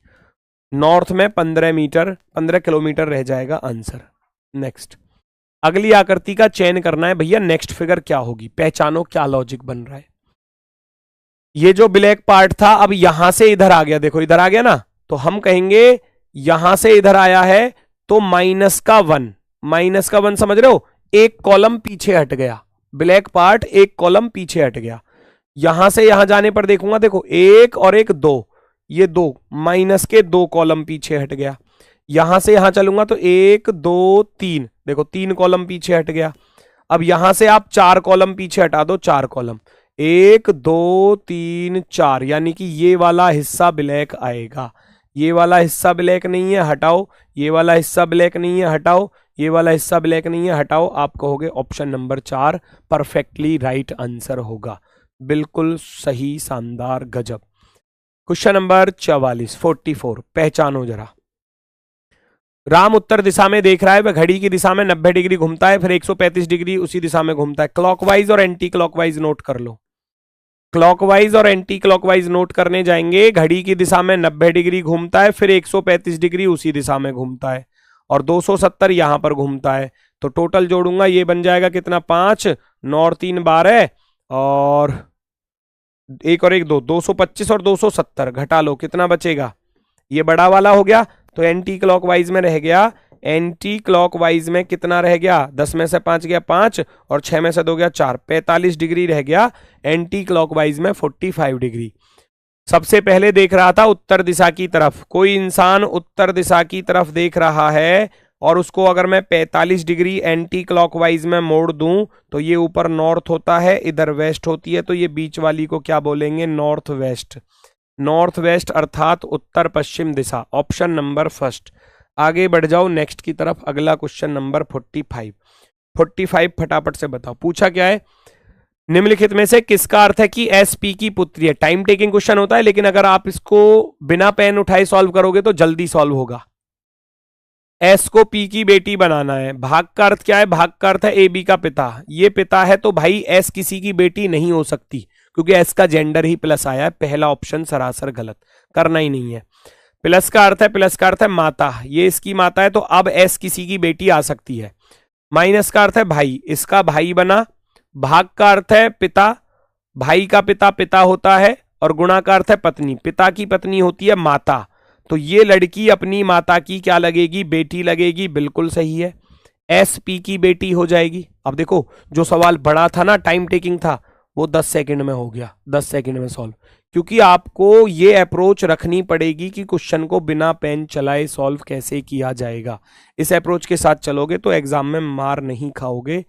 north में 15 किलोमीटर रह जाएगा आंसर। नेक्स्ट, अगली आकृति का चयन करना है भैया। नेक्स्ट फिगर क्या होगी, पहचानो क्या लॉजिक बन रहा है। ये जो ब्लैक पार्ट था अब यहां से इधर आ गया, देखो इधर आ गया ना, तो हम कहेंगे यहां से इधर आया है तो माइनस का वन समझ रहे हो, एक कॉलम पीछे हट गया, ब्लैक पार्ट एक कॉलम पीछे हट गया। यहां से यहां जाने पर देखूंगा, देखो 1 और 1 2, ये 2 माइनस के 2 कॉलम पीछे हट गया। यहां से यहां चलूंगा तो 1 2 3, देखो 3 कॉलम पीछे हट गया। अब यहां से आप 4 कॉलम पीछे हटा दो, 4 कॉलम, 1 2 3 4, यानी कि ये वाला हिस्सा ब्लैक आएगा। ये वाला हिस्सा ब्लैक नहीं है, हटाओ। ये वाला हिस्सा ब्लैक नहीं है, हटाओ। ये वाला हिस्सा ब्लैक नहीं है, हटाओ। आप कहोगे option number 4 perfectly right answer होगा। बिल्कुल सही, शानदार, गजब। क्वेश्चन नंबर 44 पहचानो जरा। राम उत्तर दिशा में देख रहा है, वह घड़ी की दिशा में 90 डिग्री घूमता है, फिर 135 डिग्री उसी दिशा में घूमता है। क्लॉकवाइज और एंटी क्लॉकवाइज नोट कर लो। क्लॉकवाइज और एंटी क्लॉकवाइज नोट करने जाएंगे। घड़ी की दिशा में 90 डिग्री घूमता है, फिर 135 डिग्री उसी दिशा में घूमता है, और 270 यहां पर घूमता है। तो टोटल जोड़ूंगा, ये बन जाएगा कितना, 5, 9 और 3 12, और 1 और 1 2, 225 और 270 घटा लो, कितना बचेगा, ये बड़ा वाला हो गया। तो एंटी क्लॉकवाइज में रह गया, एंटी क्लॉकवाइज में कितना रह गया, 10 में से 5 गया 5, और 6 में से 2 गया 4, 45 डिग्री रह गया। एंटी क्लॉकवाइज में 45 डिग्री। सबसे पहले देख रहा था उत्तर दिशा की तरफ। कोई इंसान उत्तर दिशा की तरफ देख रहा है, और उसको अगर मैं 45 डिग्री एंटी क्लॉकवाइज में मोड़ दूं तो ये ऊपर नॉर्थ होता है, इधर वेस्ट होती है, तो ये बीच वाली को क्या बोलेंगे, नॉर्थ वेस्ट। नॉर्थ वेस्ट अर्थात उत्तर पश्चिम दिशा। Option number first. आगे बढ़ जाओ नेक्स्ट की तरफ। अगला क्वेश्चन नंबर 45 फटाफट से बताओ। पूछा क्या है, निम्नलिखित में से किसका अर्थ है कि एस पी की पुत्री है। टाइम टेकिंग क्वेश्चन होता है, लेकिन अगर आप इसको बिना पेन उठाए सॉल्व करोगे तो जल्दी सॉल्व होगा। एस को पी की बेटी बनाना है। भाग का अर्थ क्या है, भाग का अर्थ है ए बी का पिता। ये पिता है तो भाई एस किसी की बेटी नहीं हो सकती, क्योंकि एस का जेंडर ही प्लस आया है। पहला ऑप्शन सरासर गलत, करना ही नहीं है। प्लस का अर्थ है माता, ये इसकी माता है, तो अब एस किसी की बेटी आ सकती है। माइनस का अर्थ है भाई, इसका भाई बना। भाग का अर्थ है पिता, भाई का पिता पिता होता है, और गुणा का अर्थ है पत्नी, पिता की पत्नी होती है माता। तो ये लड़की अपनी माता की क्या लगेगी, बेटी लगेगी। बिल्कुल सही है, एस पी की बेटी हो जाएगी। अब देखो, जो सवाल बड़ा था ना, टाइम टेकिंग था, वो 10 सेकंड में हो गया, 10 सेकंड में सॉल्व। क्योंकि आपको ये अप्रोच रखनी पड़ेगी कि क्वेश्चन को बिना पेन चलाए सॉल्व कैसे किया जाएगा। इस अप्रोच के साथ चलोगे तो एग्जाम में मार नहीं खाओगे।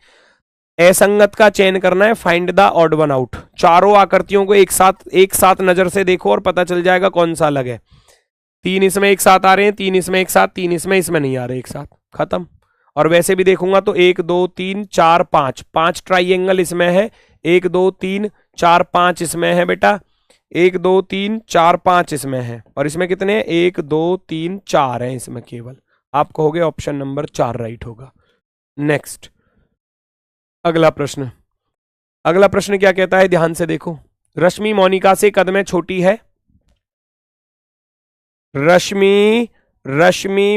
असंगत का चयन करना है, find the odd one out. चारों आकृतियों को एक साथ नजर से देखो और पता चल जाएगा कौन सा अलग है। 3 इसमें एक साथ आ रहे हैं, 3 इसमें एक साथ, 3 इसमें नहीं आ रहे एक साथ, खत्म। और वैसे भी देखूंगा तो 1 2 3 4 5, 5 ट्राइंगल इसमें है। 1 2 3 4 5 इसमें है बेटा, 1 2 3 4 5 इसमें है, और इसमें कितने, 1 2 3 4 है इसमें केवल। आप कहोगे ऑप्शन नंबर 4 राइट होगा। नेक्स्ट, अगला प्रश्न। अगला प्रश्न क्या कहता है, ध्यान से देखो। रश्मि मोनिका से कद में छोटी है। रश्मि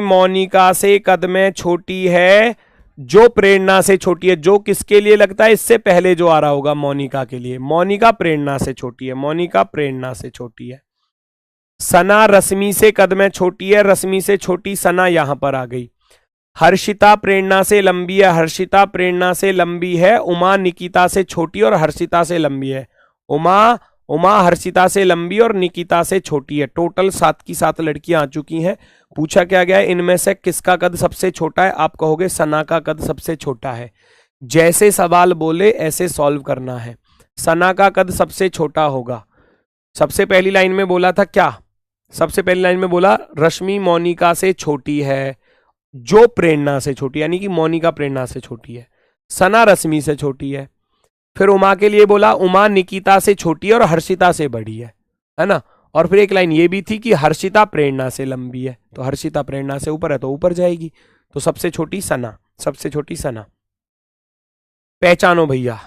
मोनिका से कद में छोटी है, जो प्रेरणा से छोटी है। जो किसके लिए लगता है, इससे पहले जो आ रहा होगा मोनिका के लिए। मोनिका प्रेरणा से छोटी है, मोनिका प्रेरणा से छोटी है। सना रश्मि से कद में छोटी है, रश्मि से छोटी सना यहां पर आ गई। हर्षिता प्रेरणा से लंबी है, हर्षिता प्रेरणा से लंबी है। उमा निकिता से छोटी और हर्षिता से लंबी है। उमा हर्षिता से लंबी और निकिता से छोटी है। टोटल 7 की 7 लड़कियां आ चुकी हैं। पूछा क्या गया है, इनमें से किसका कद सबसे छोटा है। आप कहोगे सना का कद सबसे छोटा है। जैसे सवाल बोले ऐसे सॉल्व करना है। सना का कद सबसे छोटा होगा। सबसे पहली लाइन में बोला था क्या, सबसे पहली लाइन में बोला रश्मि मोनिका से छोटी है, जो प्रेरणा से छोटी, यानी कि मोनिका प्रेरणा से छोटी है। सना रश्मि से छोटी है। फिर उमा के लिए बोला उमा निकिता से छोटी है और हर्षिता से बड़ी है ना। और फिर एक लाइन ये भी थी कि हर्षिता प्रेरणा से लंबी है, तो हर्षिता प्रेरणा से ऊपर है तो ऊपर जाएगी। तो सबसे छोटी सना, सबसे छोटी सना। पहचानो भैया,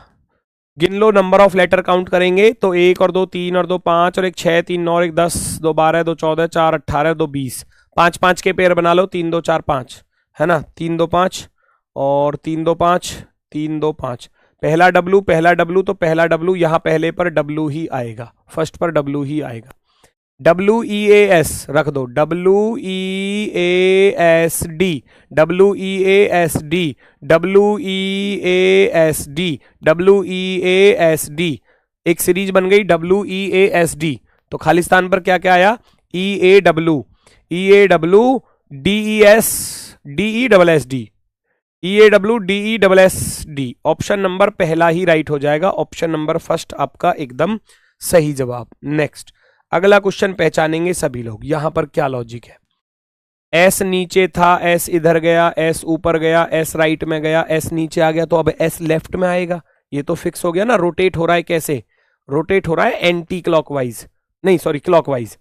गिन लो, नंबर ऑफ लेटर काउंट करेंगे तो 1 और 2 3 और 2 5 और 1 6 3 9 और 1 10 2 12 2 14 4 18 2 20, 5 5 के पेयर बना लो, 3 2 4 5 है ना, 3 2 5 और 3 2 5 3 2 5। पहला डब्लू तो पहला डब्लू यहाँ पहले पर डब्लू ही आएगा, फर्स्ट पर डब्लू ही आएगा। WEAS रख दो, WEASD WEASD WEASD WEASD, एक सीरीज बन गई WEASD। तो खालिस्तान पर क्या क्या आया, EAW DESD EAW DESD। Option number पहला ही राइट हो जाएगा, ऑप्शन नंबर फर्स्ट आपका एकदम सही जवाब। नेक्स्ट, अगला क्वेश्चन पहचानेंगे सभी लोग। यहां पर क्या लॉजिक है, एस नीचे था, एस इधर गया, एस ऊपर गया, एस राइट में गया, एस नीचे आ गया, तो अब एस लेफ्ट में आएगा। ये तो फिक्स हो गया ना। रोटेट हो रहा है कैसे, रोटेट हो रहा है एंटी क्लॉकवाइज, नहीं सॉरी क्लॉकवाइज।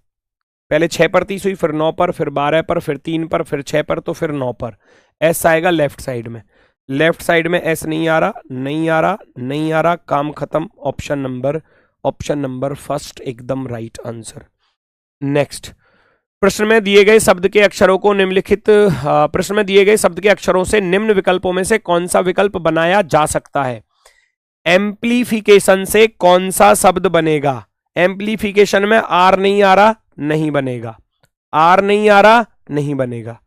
पहले 6 पर 30 हुई, फिर 9 पर, फिर 12 पर, फिर 3 पर, फिर 6 पर, तो फिर 9 पर। एस आएगा लेफ्ट साइड में, लेफ्ट साइड में एस नहीं आ रहा, नहीं आ रहा, नहीं आ रहा, काम खत्म। ऑप्शन नंबर फर्स्ट एकदम राइट आंसर। नेक्स्ट, प्रश्न में दिए गए शब्द के अक्षरों को निम्नलिखित प्रश्न में दिए गए शब्द के अक्षरों से निम्न विकल्पों में से कौन सा विकल्प बनाया जा सकता है। एम्प्लीफिकेशन से कौन सा शब्द बनेगा। एम्प्लीफिकेशन में आर नहीं आ रहा, नहीं बनेगा, आर नहीं आ रहा, नहीं बनेगा।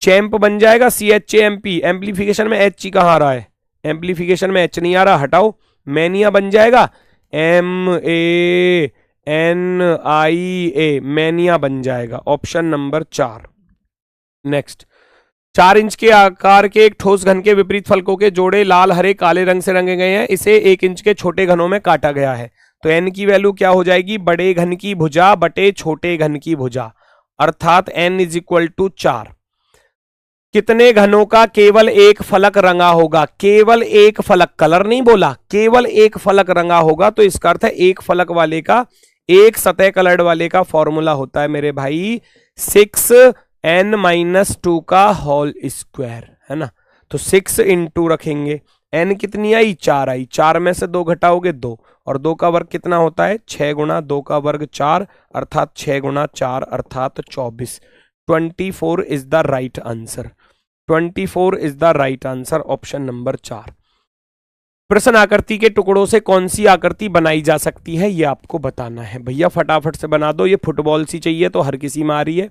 चैंप बन जाएगा, CHAMP। एम्प्लीफिकेशन में एच कहां आ रहा है, एम्प्लीफिकेशन में एच नहीं आ रहा, हटाओ। मैनिया बन जाएगा, MANIA, मैनिया बन जाएगा। Option number 4। नेक्स्ट, 4 इंच के आकार के एक ठोस घन के विपरीत फलकों के जोड़े लाल हरे काले रंग से रंगे गए हैं। इसे 1 इंच के छोटे घनों में काटा गया है। तो एन की वैल्यू क्या हो जाएगी, बड़े घन की भुजा बटे छोटे घन की भुजा, अर्थात n = 4। कितने घनों का केवल एक फलक रंगा होगा। केवल एक फलक, कलर नहीं बोला, केवल एक फलक रंगा होगा। तो इसका अर्थ है एक फलक वाले का, एक सतह कलर्ड वाले का फॉर्मूला होता है मेरे भाई 6n-2 का होल स्क्वायर, है ना। तो 6 इंटू रखेंगे, n कितनी आई, 4 आई, 4 में से 2 घटाओगे 2, और 2 का वर्ग कितना होता है, 6 गुणा 2 का वर्ग 4, अर्थात 6 गुणा 4 अर्थात 24। 24 is the right answer, 24 is the right answer, option number 4। प्रश्न आकृति के टुकड़ों से कौन सी आकृति बनाई जा सकती है, ये आपको बताना है। भैया फटाफट से बना दो। ये फुटबॉल सी चाहिए तो हर किसी में आ रही है,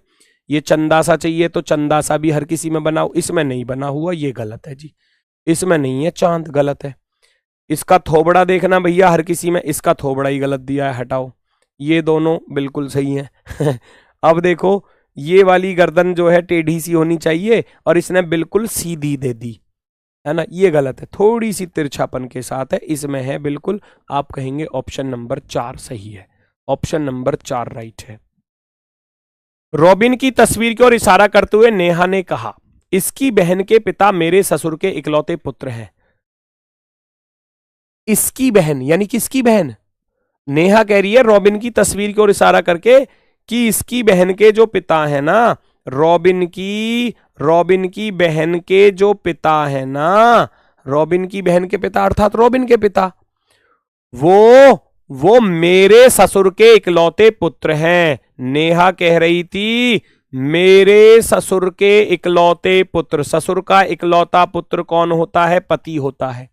ये चंदा सा चाहिए तो चंदा सा भी हर किसी में बनाओ। इसमें नहीं बना हुआ, ये गलत है जी, इसमें नहीं है, चांद गलत है। इसका थोबड़ा देखना भैया हर किसी में, इसका थोबड़ा ही गलत दिया है, हटाओ। ये दोनों बिल्कुल सही है। अब देखो, ये वाली गर्दन जो है टेढ़ी सी होनी चाहिए और इसने बिल्कुल सीधी दे दी, है ना, ये गलत है, थोड़ी सी तिरछापन के साथ है, इसमें है बिल्कुल। आप कहेंगे ऑप्शन नंबर 4 सही है, ऑप्शन नंबर 4 राइट है। रॉबिन की तस्वीर की ओर इशारा करते हुए नेहा ने कहा, इसकी बहन के पिता मेरे ससुर के इकलौते पुत्र हैं। इसकी बहन यानी किसकी बहन, नेहा कह रही है रॉबिन की तस्वीर की ओर इशारा करके कि इसकी बहन के जो पिता है ना, रॉबिन की बहन के जो पिता है ना, रॉबिन की बहन के पिता अर्थात रॉबिन के पिता, वो मेरे ससुर के इकलौते पुत्र हैं। नेहा कह रही थी मेरे ससुर के इकलौते पुत्र। ससुर का इकलौता पुत्र कौन होता है, पति होता है।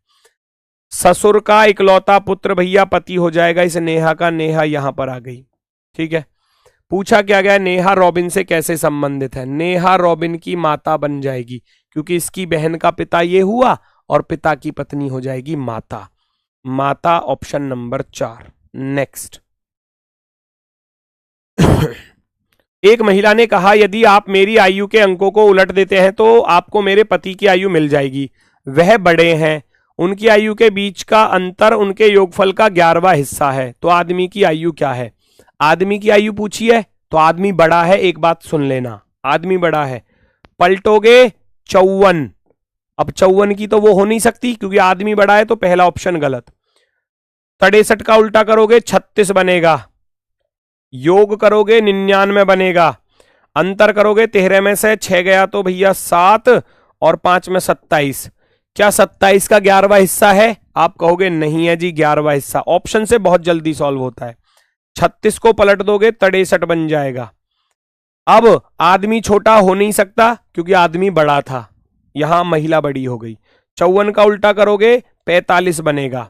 ससुर का इकलौता पुत्र भैया पति हो जाएगा। इस नेहा का, नेहा यहां पर आ गई, ठीक है। पूछा क्या गया, नेहा रॉबिन से कैसे संबंधित है। नेहा रॉबिन की माता बन जाएगी, क्योंकि इसकी बहन का पिता ये हुआ और पिता की पत्नी हो जाएगी माता। माता ऑप्शन नंबर 4। नेक्स्ट, एक महिला ने कहा, यदि आप मेरी आयु के अंकों को उलट देते हैं तो आपको मेरे पति की आयु मिल जाएगी। वह बड़े हैं, उनकी आयु के बीच का अंतर उनके योगफल का 11वां हिस्सा है। तो आदमी की आयु क्या है। आदमी की आयु पूछी है तो आदमी बड़ा है, एक बात सुन लेना, आदमी बड़ा है। पलटोगे 54, अब 54 की तो वो हो नहीं सकती क्योंकि आदमी बड़ा है, तो पहला ऑप्शन गलत। 63 का उल्टा करोगे 36 बनेगा, योग करोगे 99 बनेगा, अंतर करोगे 13 में से 6 गया तो भैया 7 और 5 में 27। क्या 27 का 11वां हिस्सा है, आप कहोगे नहीं है जी 11वां हिस्सा। ऑप्शन से बहुत जल्दी सॉल्व होता है। 36 को पलट दोगे 63 बन जाएगा। अब आदमी छोटा हो नहीं सकता क्योंकि आदमी बड़ा था, यहां महिला बड़ी हो गई। 54 का उल्टा करोगे 45 बनेगा,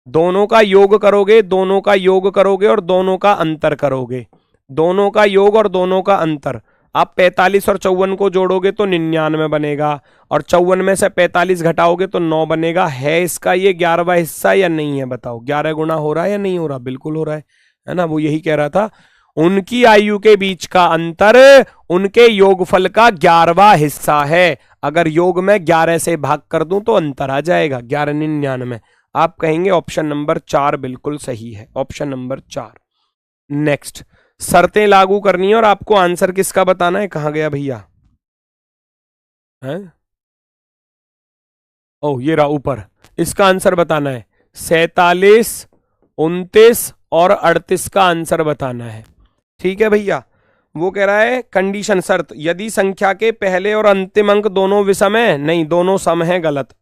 दोनों का योग करोगे, दोनों का योग करोगे और दोनों का अंतर करोगे, दोनों का योग और दोनों का अंतर। आप 45 और 54 को जोड़ोगे तो 99 बनेगा, और 54 में से 45 घटाओगे तो 9 बनेगा। है इसका ये 11वां हिस्सा या नहीं है, बताओ। 11 गुना हो रहा है या नहीं हो रहा, बिल्कुल हो रहा है ना। वो यही कह रहा था, उनकी आयु के बीच का अंतर उनके योगफल का 11वां हिस्सा है। अगर योग में 11 से भाग कर दूं तो अंतर आ जाएगा 1199। आप कहेंगे ऑप्शन नंबर 4 बिल्कुल सही है, ऑप्शन नंबर 4। नेक्स्ट, शर्तें लागू करनी है और आपको आंसर किसका बताना है। कहाँ गया भैया, है ओ ये रहा ऊपर, इसका आंसर बताना है। 47, 29 और 38 का आंसर बताना है। ठीक है भैया, वो कह रहा है कंडीशन शर्त, यदि संख्या के पहले और अंतिम अंक दोनों विषम है, नहीं दोनों सम है, गलत।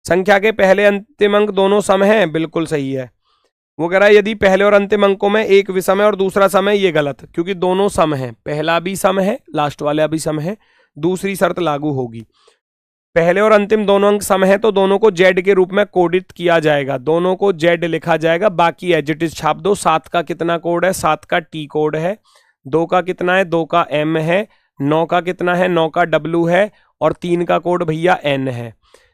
संख्या के पहले अंतिम अंक दोनों सम है, बिल्कुल सही है। वो कह रहा है यदि पहले और अंतिम अंकों में एक विषम है और दूसरा सम है, ये गलत, क्योंकि दोनों सम है, पहला भी सम है लास्ट वाला भी सम है। दूसरी शर्त लागू होगी, पहले और अंतिम दोनों अंक सम है तो दोनों को जेड के रूप में कोडित किया जाएगा, दोनों को जेड लिखा जाएगा, बाकी एज इट इज छाप दो। 7 का कितना कोड है, 7 का टी कोड है। 2 का कितना है, 2 का एम है। 9 का कितना है, 9 का डब्ल्यू है। और 3 का कोड भैया एन है।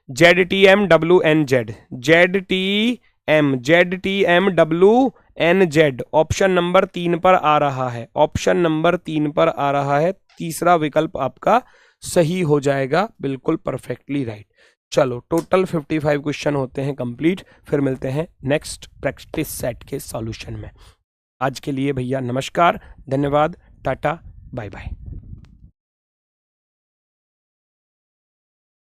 Z T M W N Z, Z T M W N Z, option number 3 पर आ रहा है, ऑप्शन नंबर 3 पर आ रहा है। तीसरा विकल्प आपका सही हो जाएगा, बिल्कुल परफेक्टली राइट। चलो टोटल 55 क्वेश्चन होते हैं कंप्लीट, फिर मिलते हैं नेक्स्ट प्रैक्टिस सेट के सॉल्यूशन में। आज के लिए भैया नमस्कार, धन्यवाद, टाटा, बाय बाय।